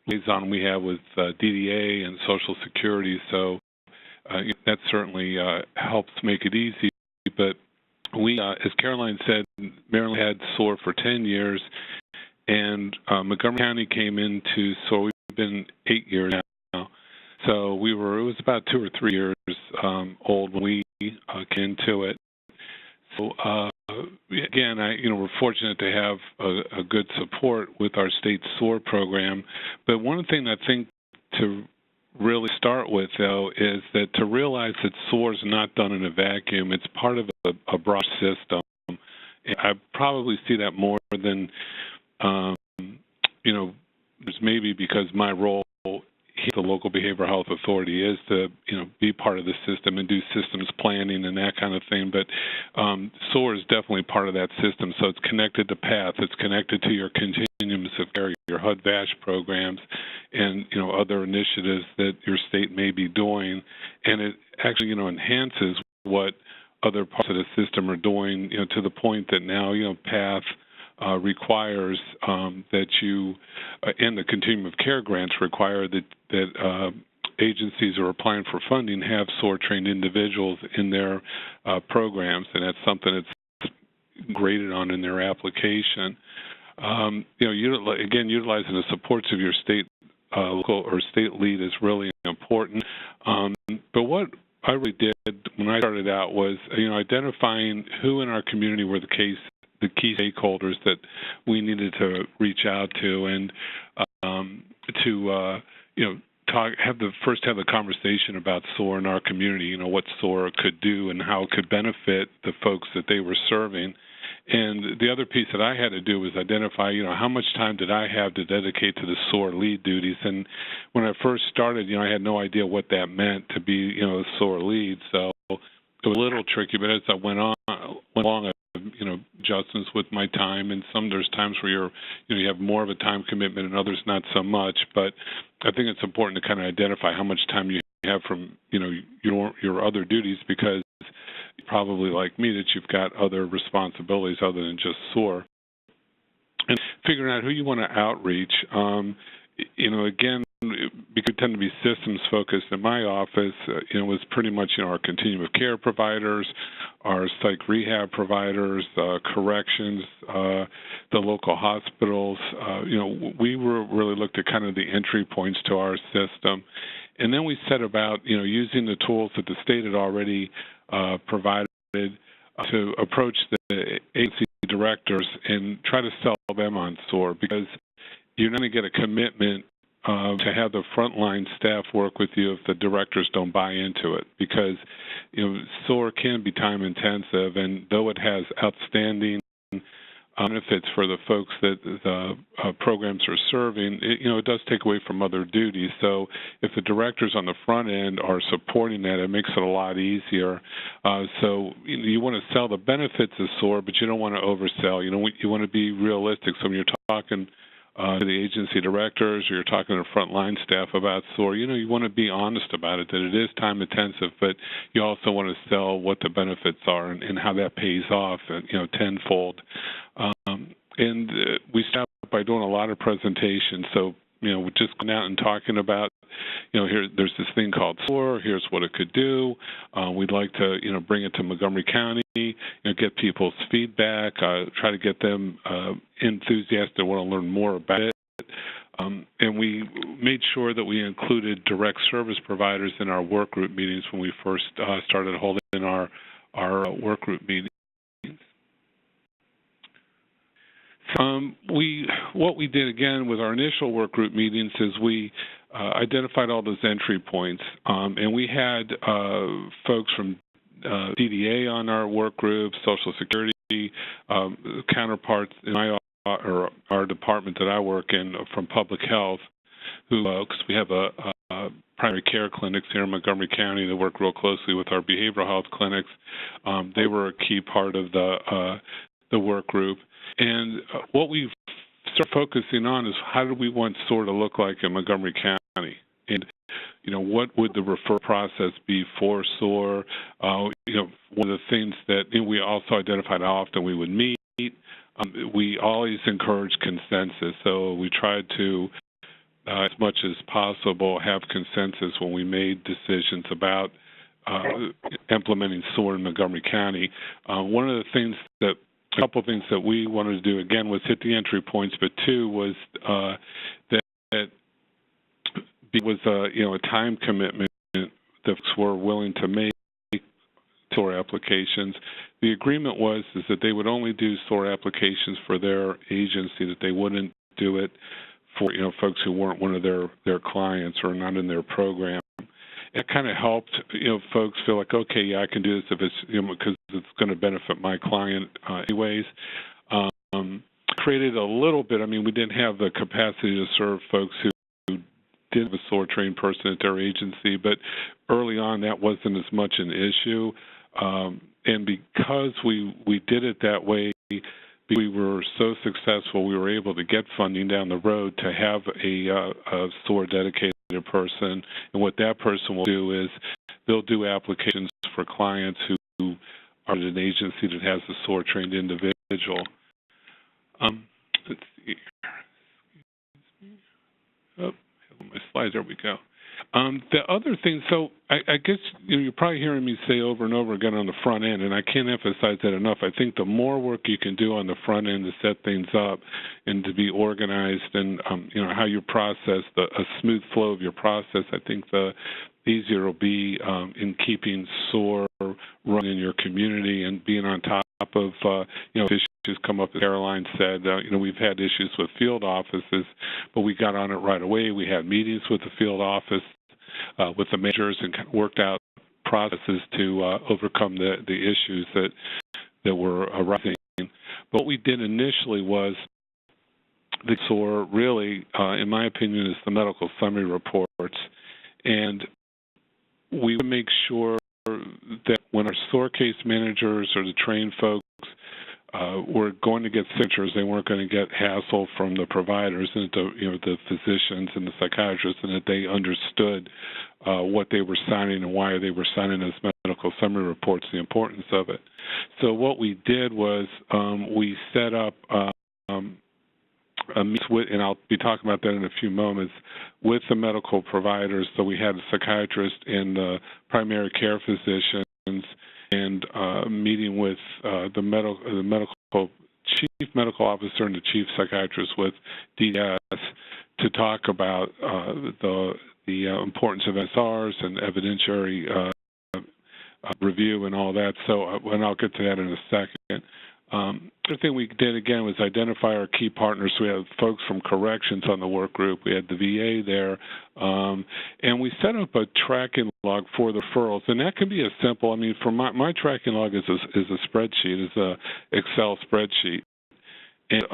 liaison we have with DDA and Social Security, so that certainly helps make it easy. But we, as Caroline said, Maryland had SOAR for 10 years, and Montgomery County came into SOAR. We've been 8 years now. So it was about 2 or 3 years old when we came into it. So again, we're fortunate to have a good support with our state SOAR program. But one thing I think to really start with, though, is that to realize that SOAR is not done in a vacuum. It's part of a broad system. I probably see that more than, there's maybe because my role here at the local behavioral health authority is to, be part of the system and do systems planning and that kind of thing. But SOAR is definitely part of that system. So it's connected to PATH. It's connected to your continuums of care, your HUD-VASH programs, and other initiatives that your state may be doing. And it actually, enhances what other parts of the system are doing, to the point that now, PATH requires that you, and the continuum of care grants require that agencies who are applying for funding have SOAR-trained individuals in their programs, and that's something that's graded on in their application. Again, utilizing the supports of your state local or state lead is really important. But what I really did when I started out was, identifying who in our community were the key stakeholders that we needed to reach out to, and have the conversation about SOAR in our community. What SOAR could do and how it could benefit the folks that they were serving. And the other piece that I had to do was identify, how much time did I have to dedicate to the SOAR lead duties. And when I first started, I had no idea what that meant to be, a SOAR lead. So it was a little tricky, but as I went along, I adjustments with my time, and there's times where you have more of a time commitment and others not so much. But I think it's important to kind of identify how much time you have from, your other duties, because probably like me that you've got other responsibilities other than just SOAR. And figuring out who you want to outreach. Again, we could tend to be systems focused. In my office, was pretty much our continuum of care providers, our psych rehab providers, corrections, the local hospitals. We really looked at kind of the entry points to our system, and then we set about using the tools that the state had already provided to approach the agency directors and try to sell them on SOAR, because you're going to get a commitment to have the frontline staff work with you if the directors don't buy into it, because SOAR can be time intensive, and though it has outstanding benefits for the folks that the programs are serving, it does take away from other duties. So if the directors on the front end are supporting that, it makes it a lot easier. So you want to sell the benefits of SOAR, but you don't want to oversell. You want to be realistic. So when you're talking to the agency directors, or you're talking to frontline staff about SOAR, you want to be honest about it, that it is time intensive, but you also want to sell what the benefits are and how that pays off, tenfold. And we start by doing a lot of presentations. So, we're just going out and talking about, there's this thing called SOAR, here's what it could do. We'd like to, bring it to Montgomery County, get people's feedback, try to get them enthusiastic to want to learn more about it. And we made sure that we included direct service providers in our work group meetings when we first started holding our work group meetings. What we did again with our initial work group meetings is we identified all those entry points, and we had folks from DDA on our work group, Social Security, counterparts in our department that I work in from Public Health, who, because we have primary care clinics here in Montgomery County that work real closely with our behavioral health clinics. They were a key part of the work group. And what we've started focusing on is how do we want SOAR to look like in Montgomery County? And, what would the referral process be for SOAR? One of the things that we also identified how often we would meet. We always encourage consensus. So we tried to, as much as possible, have consensus when we made decisions about implementing SOAR in Montgomery County. A couple of things that we wanted to do, again, was hit the entry points, but two was that was a time commitment that folks were willing to make SOAR applications. The agreement was that they would only do SOAR applications for their agency, that they wouldn't do it for folks who weren't one of their clients or not in their program. It kind of helped folks feel like, okay, yeah, I can do this if it's because it's going to benefit my client anyways. Created a little bit. We didn't have the capacity to serve folks who did have a SOAR trained person at their agency, but early on that wasn't as much an issue. And because we did it that way, we were so successful, we were able to get funding down the road to have a SOAR dedicated person. And what that person will do is they'll do applications for clients who are at an agency that has a SOAR trained individual. Let's see. Oh, my slides, there we go. The other thing, so I guess you're probably hearing me say over and over again on the front end, and I can't emphasize that enough. I think the more work you can do on the front end to set things up and to be organized and, how you process, a smooth flow of your process, I think the easier it'll be in keeping SOAR running in your community and being on top of, issues come up, as Caroline said. We've had issues with field offices, but we got on it right away. We had meetings with the field office, with the managers, and worked out processes to overcome the issues that were arising. But what we did initially was the SOAR really, in my opinion, is the medical summary reports. And we would make sure that when our SOAR case managers or the trained folks were going to get signatures, they weren't going to get hassle from the providers and the physicians and the psychiatrists, and that they understood what they were signing and why they were signing as medical summary reports, the importance of it. So what we did was we set up a meeting with, and I'll be talking about that in a few moments, with the medical providers. So we had a psychiatrist and primary care physicians, and meeting with the medical chief medical officer and the chief psychiatrist with DDS to talk about the importance of SRs and evidentiary review and all that. So, and I'll get to that in a second. The thing we did, again, was identify our key partners. So we had folks from corrections on the work group. We had the VA there. And we set up a tracking log for the referrals. And that can be as simple. I mean, for my tracking log is a spreadsheet, is a Excel spreadsheet. And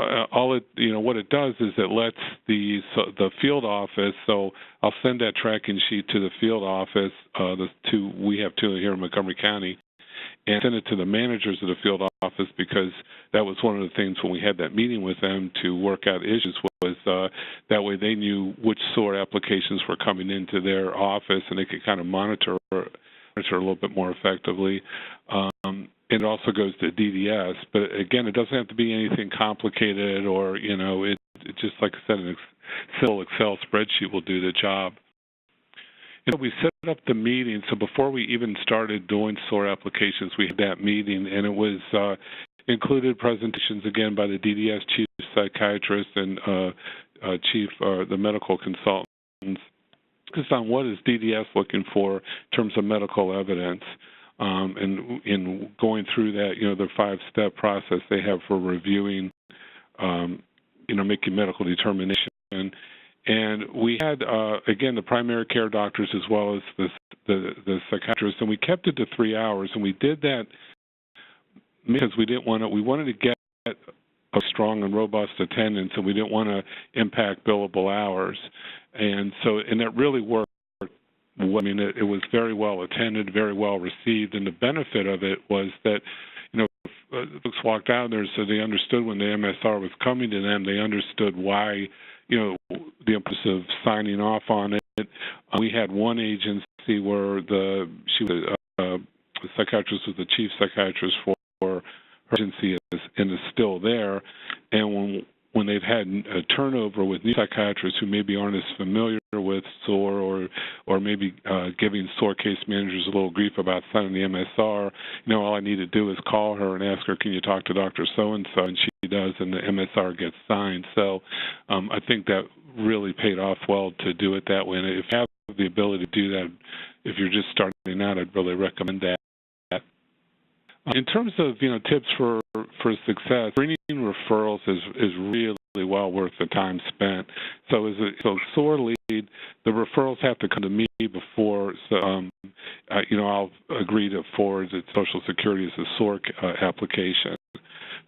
what it does is it lets the field office, so I'll send that tracking sheet to the field office, we have two here in Montgomery County, and send it to the managers of the field office, because that was one of the things when we had that meeting with them to work out issues, was that way they knew which SOAR applications were coming into their office, and they could kind of monitor a little bit more effectively. It also goes to DDS, but again, it doesn't have to be anything complicated, or it just, like I said, an simple Excel spreadsheet will do the job. We set up the meeting, so before we even started doing SOAR applications, we had that meeting, and it was included presentations again by the DDS chief psychiatrist and the medical consultants, just on what is DDS looking for in terms of medical evidence. And in going through that, the 5-step process they have for reviewing, making medical determination. And we had, again, the primary care doctors as well as the psychiatrists, and we kept it to 3 hours. And we did that because we wanted to get a strong and robust attendance, and we didn't want to impact billable hours. And that really worked. I mean, it was very well attended, very well received, and the benefit of it was that, folks walked out there, so they understood when the MSR was coming to them, they understood why, the importance of signing off on it. We had one agency where the psychiatrist was the chief psychiatrist for her agency and is still there, and when they've had a turnover with new psychiatrists who maybe aren't as familiar with SOAR, or maybe giving SOAR case managers a little grief about signing the MSR, all I need to do is call her and ask her, can you talk to Dr. So-and-so, and she does, and the MSR gets signed. So I think that really paid off well to do it that way. And if you have the ability to do that, if you're just starting out, I'd really recommend that. In terms of tips for success, bringing referrals is really well worth the time spent. So SOAR lead, the referrals have to come to me before. So I'll agree to forward it to Social Security as a SOAR application.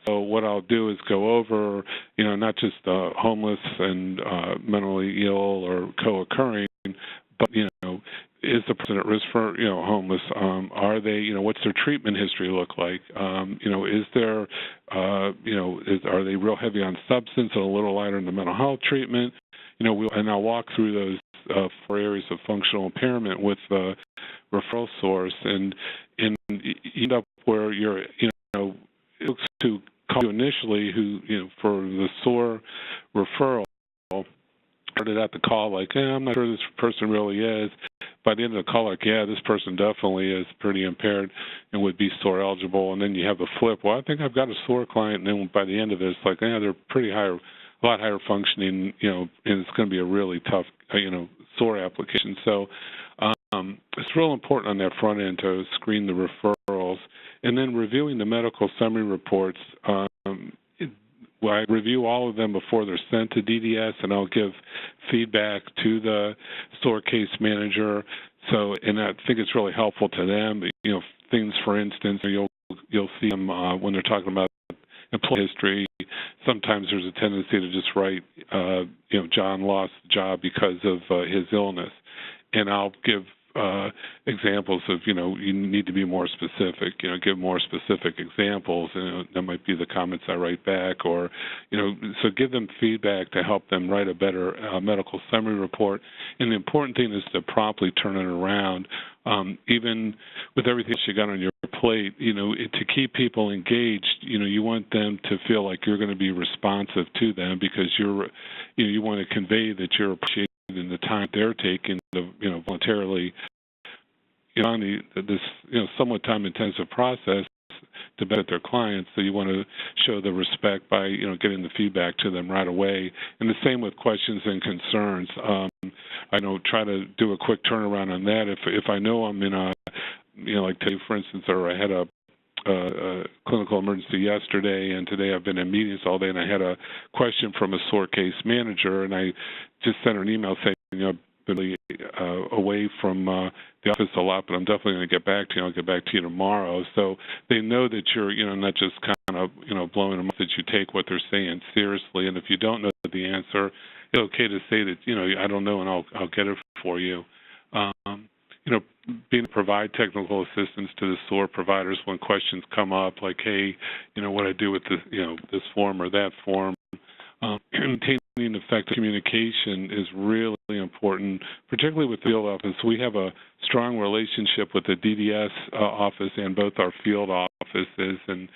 So what I'll do is go over not just homeless and mentally ill or co-occurring, but is the person at risk for homeless? Are they what's their treatment history look like? Is there are they real heavy on substance and a little lighter in the mental health treatment? And I'll walk through those 4 areas of functional impairment with the referral source, and you end up where you're folks who call you initially who for the SOAR referral, started out the call like, I'm not sure this person really is. By the end of the call, like, yeah, this person definitely is pretty impaired and would be SOAR eligible. And then you have a flip. Well, I think I've got a SOAR client. And then by the end of it, it's like, yeah, they're pretty higher, a lot higher functioning, and it's going to be a really tough, SOAR application. So it's real important on that front end to screen the referrals. And then reviewing the medical summary reports. I review all of them before they're sent to DDS, and I'll give feedback to the SOAR case manager. So, and I think it's really helpful to them. Things, for instance, you'll see them when they're talking about employee history. Sometimes there's a tendency to just write, John lost the job because of his illness, and I'll give examples of, you need to be more specific, give more specific examples, and that might be the comments I write back, or, so give them feedback to help them write a better medical summary report. And the important thing is to promptly turn it around. Even with everything you got on your plate, to keep people engaged, you want them to feel like you're going to be responsive to them, because you want to convey that you're appreciating in the time they're taking to, voluntarily, on this, somewhat time-intensive process to benefit their clients. So you want to show the respect by, getting the feedback to them right away. And the same with questions and concerns. I try to do a quick turnaround on that. If I know I'm in a, like today, for instance, or I had a clinical emergency yesterday, and today I've been in meetings all day, and I had a question from a SOAR case manager, and I just sent her an email saying, I've been really away from the office a lot, but I'm definitely going to get back to you. I'll get back to you tomorrow. So they know that you're, not just kind of, blowing them up, that you take what they're saying seriously. And if you don't know the answer, it's okay to say that, I don't know, and I'll get it for you. Being to provide technical assistance to the SOAR providers when questions come up, like, hey, what I do with this, this form or that form. Maintaining effective communication is really important, particularly with the field office. We have a strong relationship with the DDS office and both our field offices, and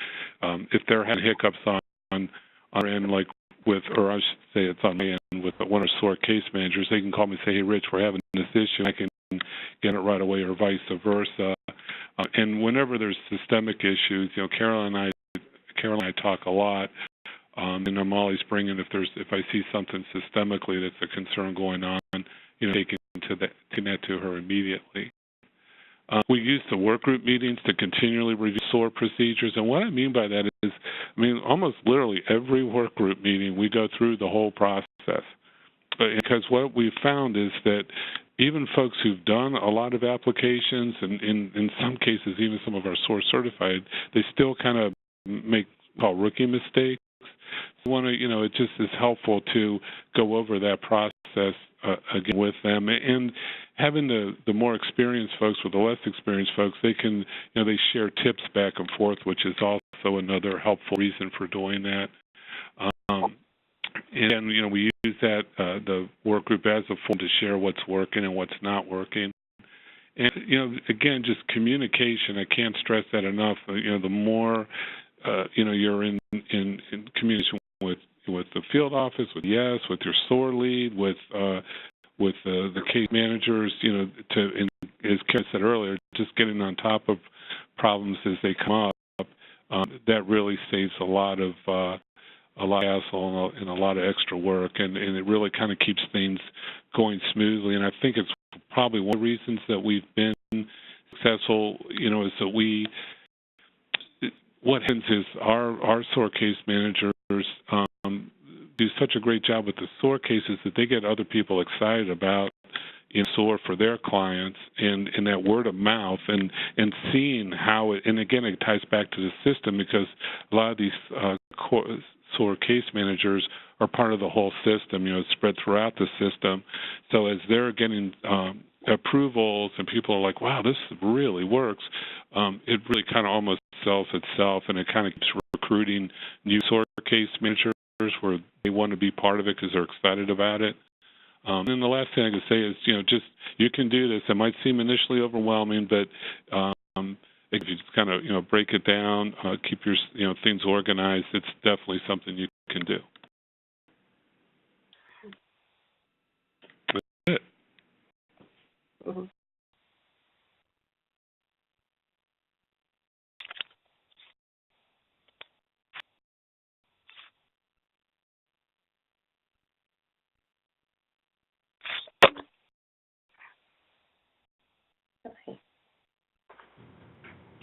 if they're having hiccups on our end, like with, or I should say it's on my end, with one of our SOAR case managers, they can call me and say, hey, Rich, we're having this issue. I can get it right away, or vice versa. And whenever there's systemic issues, Carol and I talk a lot. And I'm always bringing, if I see something systemically that's a concern going on, taking that to her immediately. We use the work group meetings to continually review SOAR procedures, and what I mean by that is, almost literally every work group meeting we go through the whole process, because what we've found is that even folks who've done a lot of applications, and in some cases even some of our SOAR certified, they still kind of make rookie mistakes. It just is helpful to go over that process again with them, and having the more experienced folks with the less experienced folks, they can, they share tips back and forth, which is also another helpful reason for doing that. And we use that the work group as a forum to share what's working and what's not working. And again, just communication. I can't stress that enough. The more you're in communication with the field office, with with your SOAR lead, with the case managers, as Karen said earlier, just getting on top of problems as they come up, that really saves a lot of hassle and a lot of extra work, and it really kind of keeps things going smoothly. And I think it's probably one of the reasons that we've been successful, is that what happens is our SOAR case managers do such a great job with the SOAR cases that they get other people excited about SOAR for their clients, and that word of mouth, and seeing how it, and again, it ties back to the system, because a lot of these SOAR case managers are part of the whole system, it's spread throughout the system. So as they're getting approvals and people are like, wow, this really works, it really kind of almost sells itself, and it kind of keeps recruiting new SOAR case managers where they want to be part of it because they're excited about it. And the last thing I can say is, just you can do this. It might seem initially overwhelming, but if you just kind of, break it down, keep your, things organized, it's definitely something you can do.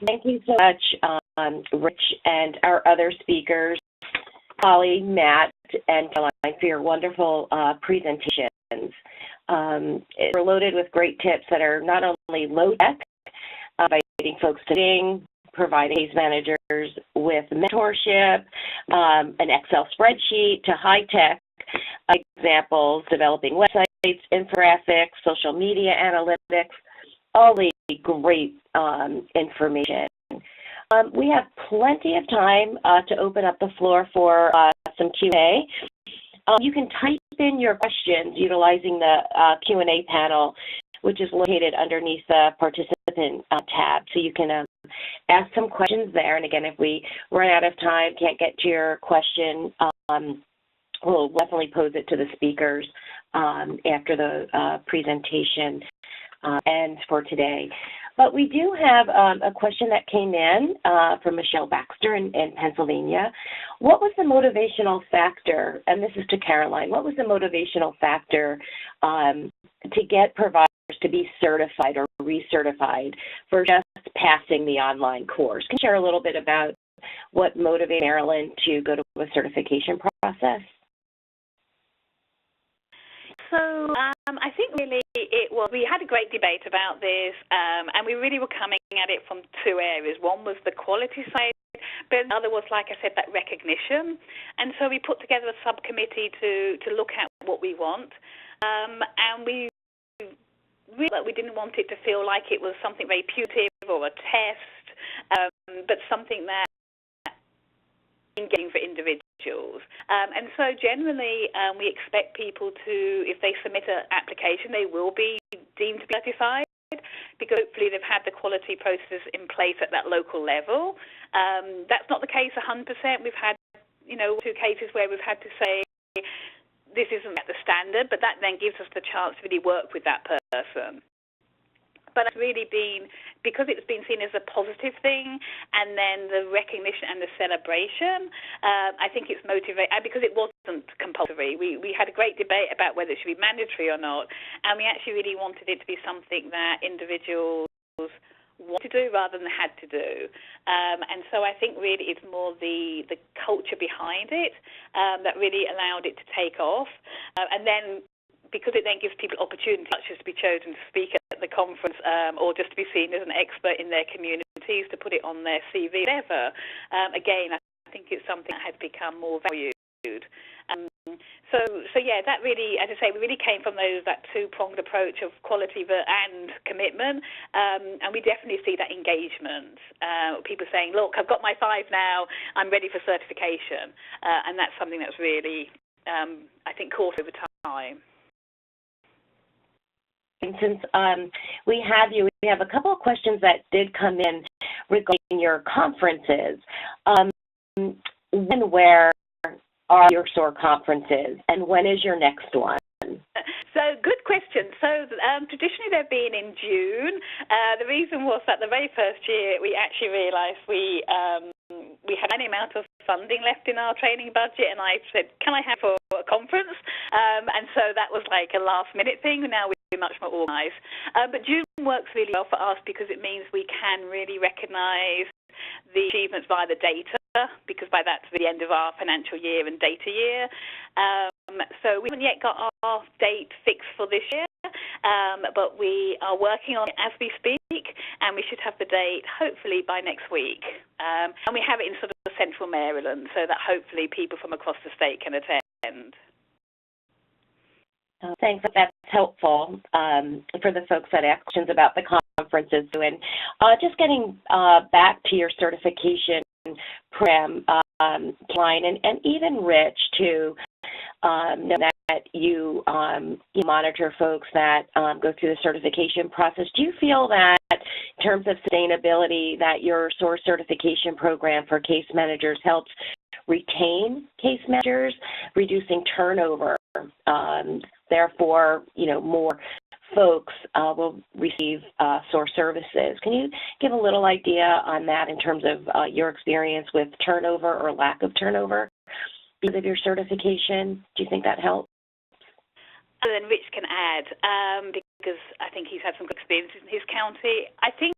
Thank you so much, Rich, and our other speakers, Holly, Matt, and Caroline, for your wonderful presentations. We're loaded with great tips that are not only low-tech, inviting folks to meeting, providing case managers with mentorship, an Excel spreadsheet, to high-tech examples, developing websites, infographics, social media analytics, all the great information. We have plenty of time to open up the floor for some Q&A. You can type in your questions utilizing the Q&A panel, which is located underneath the participant tab. So you can ask some questions there. And again, if we run out of time, can't get to your question, we'll definitely pose it to the speakers after the presentation ends for today. But we do have a question that came in from Michelle Baxter in Pennsylvania. What was the motivational factor, and this is to Caroline, what was the motivational factor to get providers to be certified or recertified for just passing the online course? Can you share a little bit about what motivated Marilyn to go to a certification process? So I think really we had a great debate about this, and we really were coming at it from two areas. One was the quality side, but the other was, like I said, that recognition. And so we put together a subcommittee to look at what we want, and we didn't want it to feel like it was something very punitive or a test, but something that engaging for individuals. And so generally we expect people to, if they submit an application, they will be deemed to be certified because hopefully they've had the quality process in place at that local level. That's not the case 100%. We've had, two cases where we've had to say this isn't at the standard, but that then gives us the chance to really work with that person. But it's really been, because it's been seen as a positive thing, and then the recognition and the celebration, I think it's motivating, because it wasn't compulsory. We had a great debate about whether it should be mandatory or not, and we actually really wanted it to be something that individuals want to do rather than had to do. And so I think really it's more the culture behind it that really allowed it to take off. And then because it then gives people opportunities, such as to be chosen to speak at the conference or just to be seen as an expert in their communities, to put it on their CV, whatever. Again, I think it's something that has become more valued. So yeah, that really, as I say, we really came from that two-pronged approach of quality and commitment, and we definitely see that engagement. People saying, look, I've got my 5 now, I'm ready for certification, and that's something that's really, I think, caught over time. And since we have you, we have a couple of questions that did come in regarding your conferences. When, where are your SOAR conferences, and when is your next one? So, good question. So, traditionally they've been in June. The reason was that the very first year we actually realised we had any amount of funding left in our training budget, and I said, can I have for a conference? And so that was like a last-minute thing. Now we're much more organised. But June works really well for us because it means we can really recognise the achievements via the data, because by that's the end of our financial year and data year. So we haven't yet got our date fixed for this year, but we are working on it as we speak, and we should have the date hopefully by next week. And we have it in sort of central Maryland, so that hopefully people from across the state can attend. Thanks. That's helpful for the folks that ask questions about the conferences. And just getting back to your certification program, Caroline, and even Rich, to know that you monitor folks that go through the certification process. Do you feel that in terms of sustainability that your SOAR certification program for case managers helps retain case managers, reducing turnover? Therefore, more folks will receive SOAR services. Can you give a little idea on that in terms of your experience with turnover or lack of turnover because of your certification? Do you think that helps? And then Rich can add, because I think he's had some good experiences in his county. I think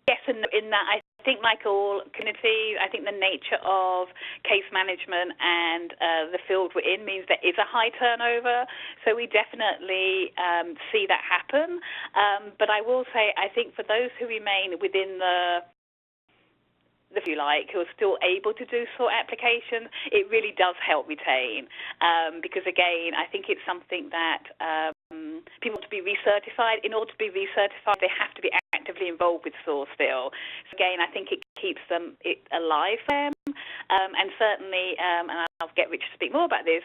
yes and no in that I think, like all communities, I think the nature of case management and the field we're in means there is a high turnover. So we definitely see that happen. But I will say, I think for those who remain within if you like, who are still able to do SOAR applications, it really does help retain. Because again, I think it's something that people want to be recertified. In order to be recertified, they have to be actively involved with SOAR still. So again, I think it keeps them alive for them. And certainly, and I'll get Richard to speak more about this,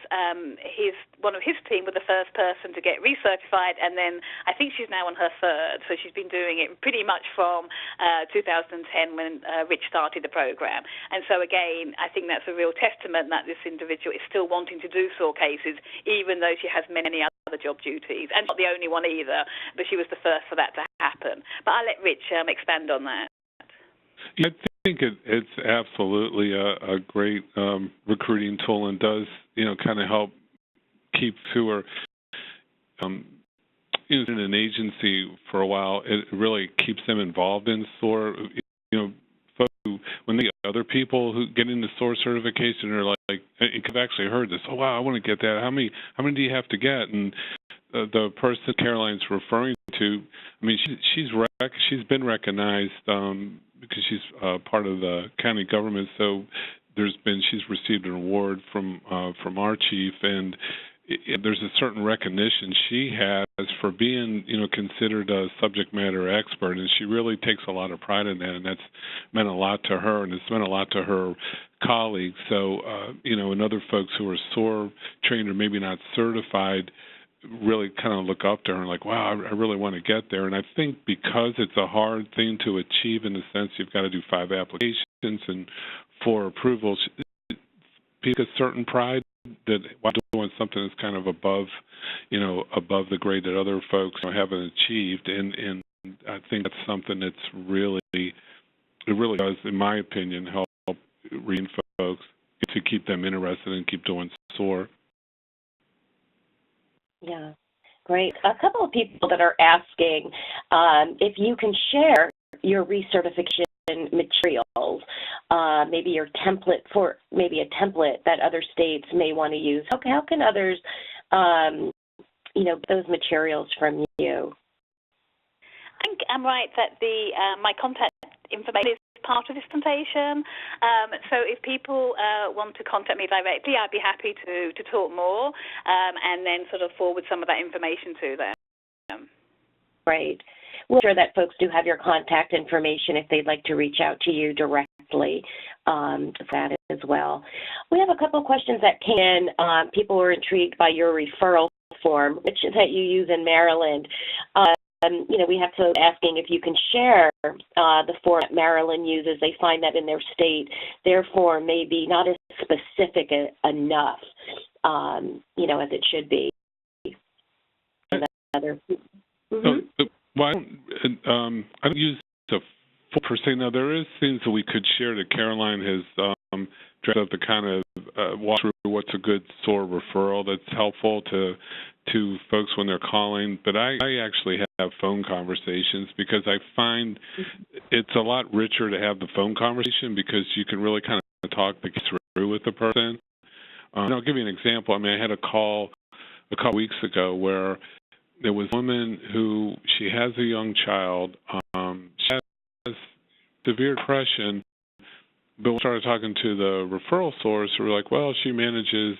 one of his team was the first person to get recertified, and then I think she's now on her third, so she's been doing it pretty much from 2010 when Rich started the program. And so again, I think that's a real testament that this individual is still wanting to do SOAR cases, even though she has many other job duties, and not the only one either, but she was the first for that to happen. But I'll let Rich expand on that. I think it's absolutely a great recruiting tool, and does kind of help keep who are in an agency for a while. It really keeps them involved in SOAR. Folks who, when they get other people who get into SOAR certification, are like, I've actually heard this. Oh wow, I want to get that. How many do you have to get? And the person Caroline's referring to, I mean, she's been recognized because she's part of the county government. So she's received an award from our chief, and there's a certain recognition she has for being considered a subject matter expert, and she really takes a lot of pride in that, and that's meant a lot to her, and it's meant a lot to her colleagues. So and other folks who are SOAR trained or maybe not certified really kind of look up to her and like, wow, I really want to get there. And I think because it's a hard thing to achieve, in the sense you've got to do 5 applications and 4 approvals, people get certain pride that while doing something that's kind of above the grade that other folks haven't achieved. And I think that's something that's it really does, in my opinion, help retain folks to keep them interested and keep doing SOAR. Yeah, great. A couple of people that are asking if you can share your recertification materials, maybe your template for maybe a template that other states may want to use. How can others, those materials from you? I think I'm right that my contact information is part of this presentation. So if people want to contact me directly, I'd be happy to talk more and then sort of forward some of that information to them. Great. We'll ensure that folks do have your contact information if they'd like to reach out to you directly for that as well. We have a couple of questions that came in. People were intrigued by your referral form, which that you use in Maryland. We have folks asking if you can share the form that Maryland uses. They find that in their state, their form may be not as specific enough, as it should be. Well, I don't use the full per se. Now, there is things that we could share that Caroline has dressed up to kind of walk through what's a good SOAR referral that's helpful to folks when they're calling. But I actually have phone conversations because I find it's a lot richer to have the phone conversation because you can really kind of talk the case through with the person. And I'll give you an example. I mean, I had a call a couple weeks ago where there was a woman who, she has a young child, she has severe depression, but we started talking to the referral source who were like, well, she manages,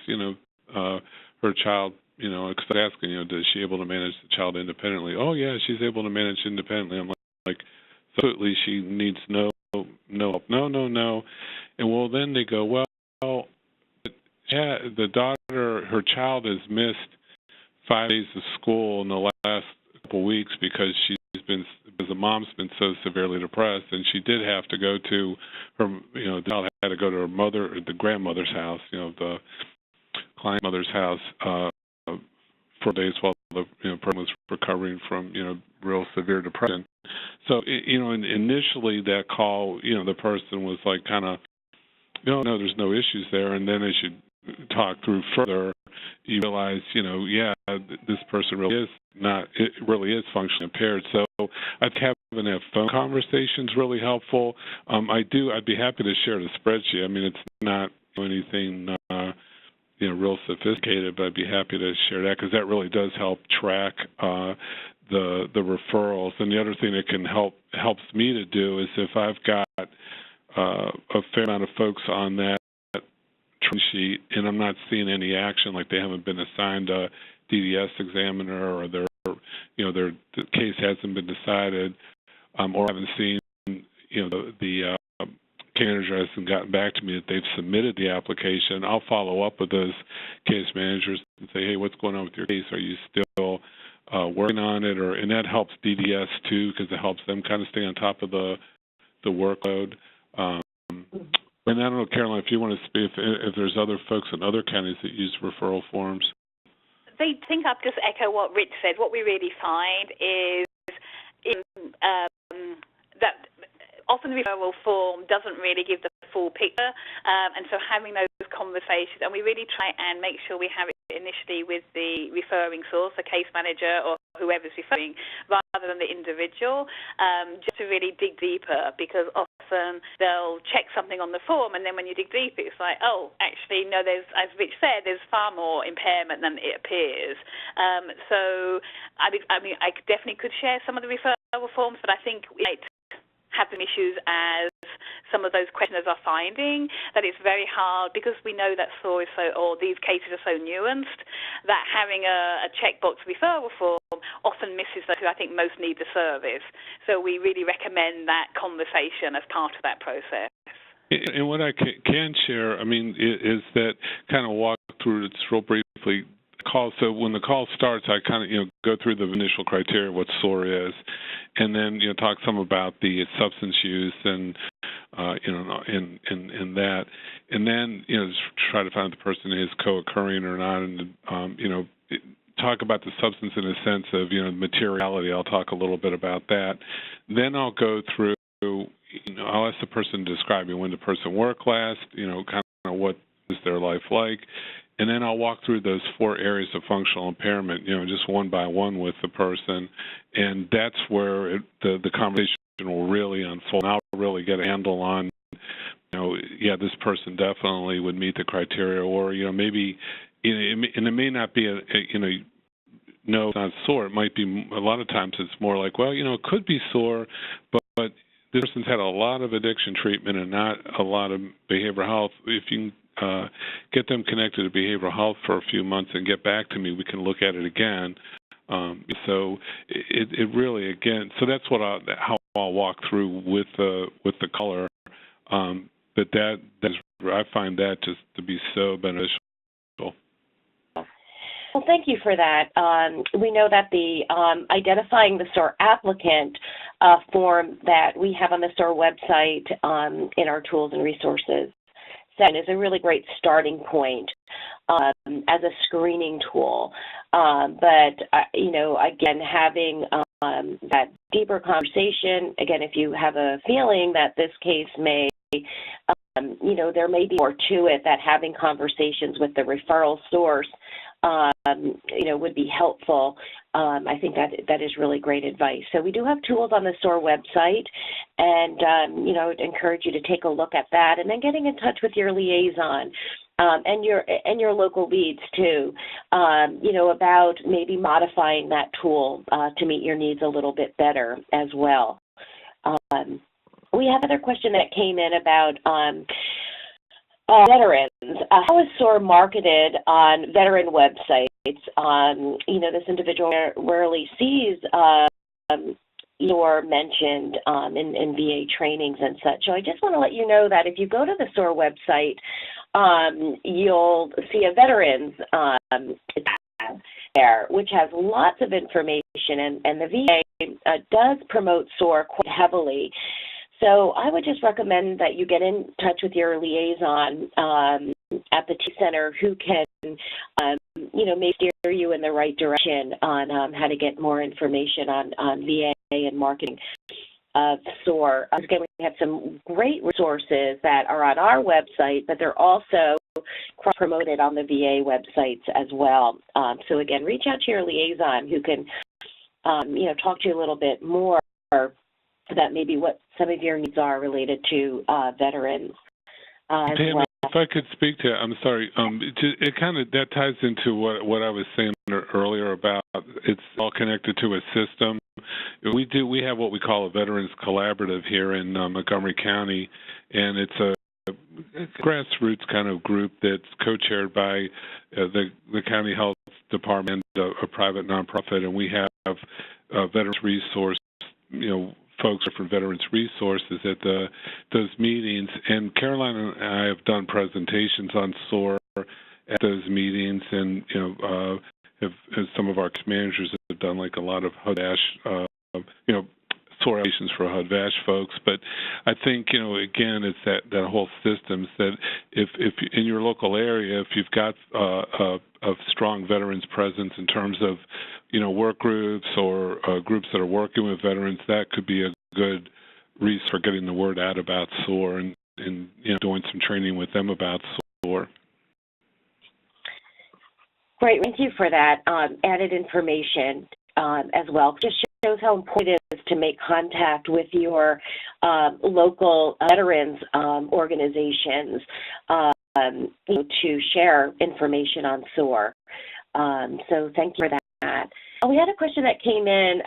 her child, asking, is she able to manage the child independently? Oh, yeah, she's able to manage independently. I'm like, so at least she needs no help. No. And well, then they go, well, yeah, the daughter, her child has missed 5 days of school in the last couple of weeks because the mom's been so severely depressed, and she did have to go to her, the child had to go to her mother, the grandmother's house, the client mother's house for days while the person was recovering from, real severe depression. So, initially that call, the person was like kind of, no, there's no issues there, and then as talk through further, you realize, yeah, this person really is functionally impaired. So I think having that phone conversation is really helpful. I'd be happy to share the spreadsheet. I mean, it's not anything real sophisticated, but I'd be happy to share that because that really does help track the referrals. And the other thing that helps me to do is if I've got a fair amount of folks on that sheet and I'm not seeing any action, like they haven't been assigned a DDS examiner or their case hasn't been decided, or haven't seen the case manager hasn't gotten back to me that they've submitted the application, I'll follow up with those case managers and say, hey, what's going on with your case? Are you still working on it? And that helps DDS too, because it helps them kind of stay on top of the workload. And I don't know, Caroline, if you want to speak, if there's other folks in other counties that use referral forms. I think I'll just echo what Rich said. What we really find is that often the referral form doesn't really give the full picture, and so having those conversations, and we really try and make sure we have it initially with the referring source, the case manager or whoever's referring, rather than the individual, just to really dig deeper, because often they'll check something on the form, and then when you dig deeper, it's like, oh, actually, no, there's, as Rich said, there's far more impairment than it appears. So, I mean, I definitely could share some of the referral forms, but I think we might have some issues as some of those questioners are finding, that it's very hard because we know that SOAR is these cases are so nuanced that having a checkbox referral form often misses those who I think most need the service. So we really recommend that conversation as part of that process. And what I can share, I mean, is that kind of walk through it real briefly. So when the call starts, I kind of go through the initial criteria of what SOAR is, and then talk some about the substance use and in that, and then just try to find if the person is co-occurring or not, and talk about the substance in a sense of materiality. I'll talk a little bit about that. Then I'll go through. I'll ask the person to describe when the person worked last. Kind of what is their life like. And then I'll walk through those 4 areas of functional impairment, just one by one with the person. And that's where the conversation will really unfold. And I'll really get a handle on, yeah, this person definitely would meet the criteria, or, maybe, and it may not be no, it's not SOAR. It might be, a lot of times it's more like, well, it could be SOAR, but this person's had a lot of addiction treatment and not a lot of behavioral health. If you can get them connected to behavioral health for a few months and get back to me, we can look at it again. So it really, again, so that's what how I'll walk through with the color. But I find that just to be so beneficial. Well, thank you for that. We know that the identifying the SOAR applicant form that we have on the SOAR website in our tools and resources is a really great starting point as a screening tool. But again, having that deeper conversation, again, if you have a feeling that this case may, there may be more to it, that having conversations with the referral source, would be helpful. I think that is really great advice. So we do have tools on the SOAR website, and I would encourage you to take a look at that, and then getting in touch with your liaison and your local leads too. About maybe modifying that tool to meet your needs a little bit better as well. We have another question that came in about veterans. How is SOAR marketed on veteran websites? This individual rarely sees SOAR mentioned in VA trainings and such. So I just want to let you know that if you go to the SOAR website, you'll see a veterans tab there, which has lots of information, and the VA does promote SOAR quite heavily. So I would just recommend that you get in touch with your liaison at the T Center, who can, maybe steer you in the right direction on how to get more information on VA and marketing of SOAR. Again, we have some great resources that are on our website, but they're also cross-promoted on the VA websites as well. So again, reach out to your liaison who can, talk to you a little bit more about maybe what some of your needs are related to veterans. Pam, if I could speak to, I'm sorry, it kind of, that ties into what I was saying earlier about it's all connected to a system. We have what we call a Veterans Collaborative here in Montgomery County, and it's a grassroots kind of group that's co-chaired by the county health department, a private nonprofit, and we have Veterans Resource, folks from Veterans Resources at those meetings. And Caroline and I have done presentations on SOAR at those meetings, and some of our managers have done like a lot of HUD-VASH, SOAR applications for HUD-VASH folks. But I think, again, it's that whole systems that if in your local area, if you've got a strong veterans presence in terms of, work groups or groups that are working with veterans, that could be a good resource for getting the word out about SOAR and doing some training with them about SOAR. Great, thank you for that added information as well. Just shows how important it is to make contact with your local veterans organizations to share information on SOAR. So thank you for that. We had a question that came in.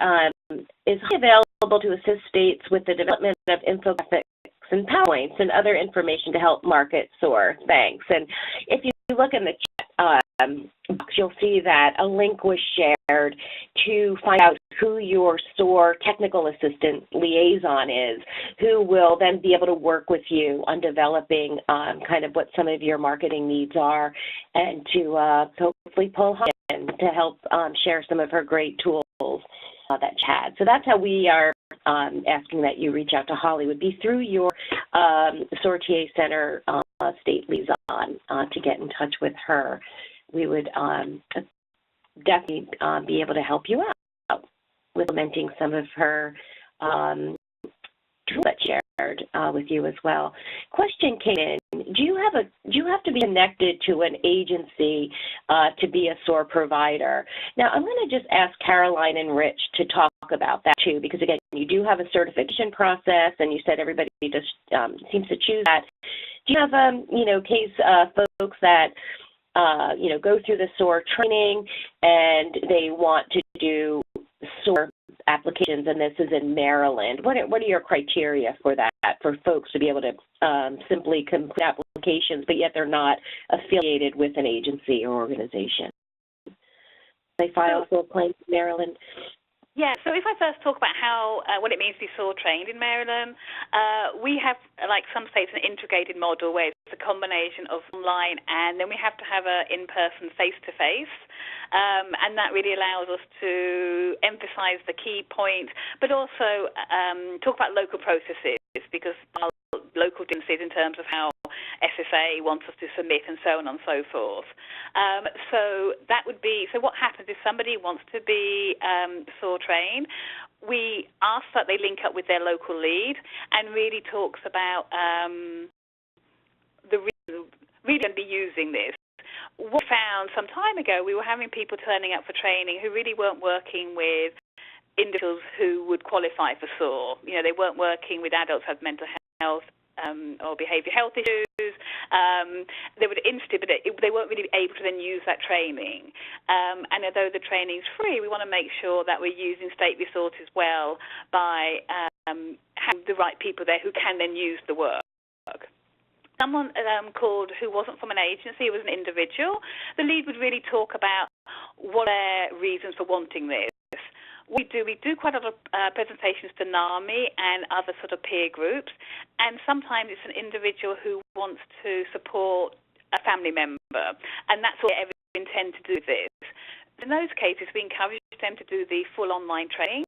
Is available to assist states with the development of infographics and PowerPoints and other information to help market SOAR? Thanks. And if you look in the chat box, you'll see that a link was shared to find out who your SOAR technical assistant liaison is, who will then be able to work with you on developing kind of what some of your marketing needs are, and to hopefully pull her in to help share some of her great tools that she had. So that's how we are asking that you reach out to Holly, would be through your SOAR TA Center state liaison to get in touch with her. We would definitely be able to help you out with implementing some of her tools that shared with you as well. Question came in: Do you have to be connected to an agency to be a SOAR provider? Now, I'm going to just ask Caroline and Rich to talk about that too, because again, you do have a certification process, and you said everybody just seems to choose that. Do you have case folks that go through the SOAR training and they want to do SOAR applications, and this is in Maryland? What are your criteria for that, for folks to be able to simply complete applications, but yet they're not affiliated with an agency or organization? They file for a claim in Maryland? Yeah, so if I first talk about what it means to be SOAR trained in Maryland, we have, like some states, an integrated model where it's a combination of online, and then we have to have an in-person face-to-face, and that really allows us to emphasize the key points, but also talk about local processes, because our local differences in terms of how SSA wants us to submit and so on and so forth. So that would be, so what happens if somebody wants to be SOAR trained, we ask that they link up with their local lead and really talks about the reason really going to be using this. What we found some time ago, we were having people turning up for training who really weren't working with individuals who would qualify for SOAR. They weren't working with adults who have mental health or behavioural health issues. They were interested, but they weren't really able to then use that training. And although the training's free, we want to make sure that we're using state resources well by having the right people there who can then use the work. Someone called who wasn't from an agency, it was an individual. The lead would really talk about what are their reasons for wanting this. We do quite a lot of presentations to NAMI and other sort of peer groups, and sometimes it's an individual who wants to support a family member, and that's what we ever intend to do this. In those cases, we encourage them to do the full online training,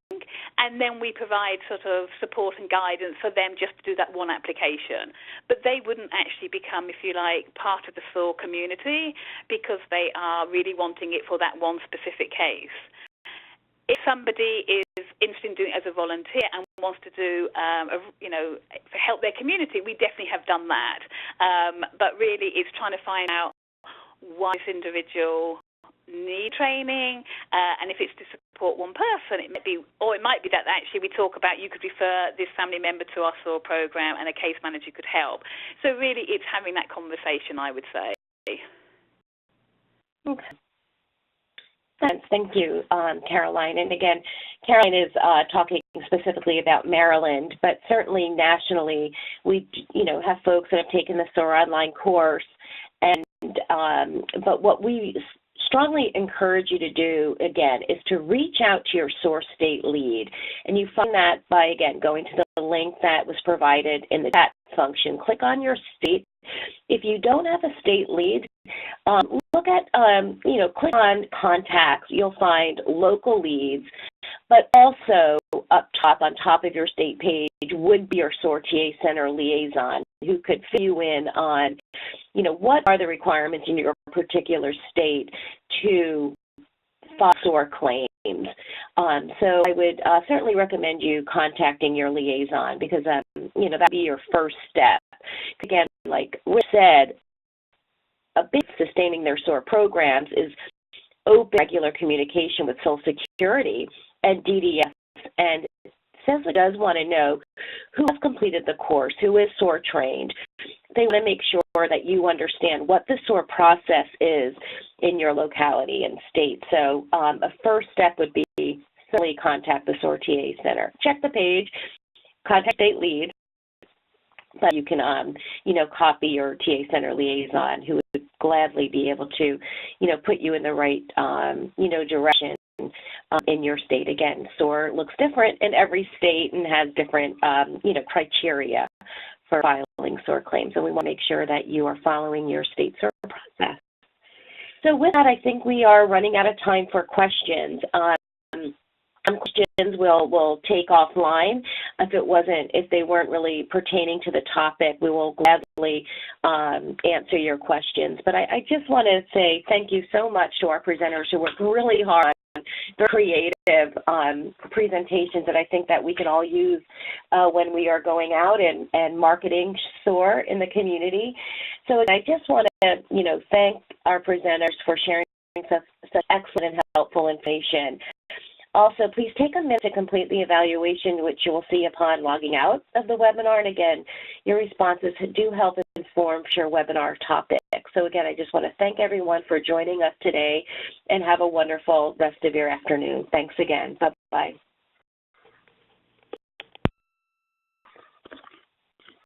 and then we provide sort of support and guidance for them just to do that one application. But they wouldn't actually become, if you like, part of the SOAR community because they are really wanting it for that one specific case. If somebody is interested in doing it as a volunteer and wants to do, help their community, we definitely have done that. But really, it's trying to find out why this individual need training, and if it's to support one person, it might be that actually we talk about you could refer this family member to our SOAR program and a case manager could help. So really, it's having that conversation, I would say. Okay. Thank you, Caroline. And again, Caroline is talking specifically about Maryland, but certainly nationally, we have folks that have taken the SOAR online course, and but what we strongly encourage you to do, again, is to reach out to your SOAR state lead. And you find that by, again, going to the link that was provided in the chat function. Click on your state. If you don't have a state lead, look at, click on contacts. You'll find local leads, but also up top, on top of your state page, would be your SOAR TA Center liaison who could fill you in on, what are the requirements in your particular state to file SOAR claims. So I would certainly recommend you contacting your liaison because, that'd be your first step. Again, like Rich said, a big sustaining their SOAR programs is open, regular communication with Social Security and DDS, and CESLA does want to know who has completed the course, who is SOAR trained. They want to make sure that you understand what the SOAR process is in your locality and state. So a first step would be simply contact the SOAR TA Center. Check the page, contact state lead, but you can, copy your TA Center liaison who would gladly be able to, put you in the right, direction in your state. Again, SOAR looks different in every state and has different, criteria for filing SOAR claims, and we want to make sure that you are following your state SOAR process. So with that, I think we are running out of time for questions. Some questions we'll take offline. If they weren't really pertaining to the topic, we will gladly answer your questions. But I just want to say thank you so much to our presenters who worked really hard on the creative presentations that I think that we can all use when we are going out and marketing SOAR in the community. So I just want to, thank our presenters for sharing such excellent and helpful information. Also, please take a minute to complete the evaluation, which you will see upon logging out of the webinar. And again, your responses do help inform your webinar topic. So again, I just want to thank everyone for joining us today and have a wonderful rest of your afternoon. Thanks again. Bye-bye.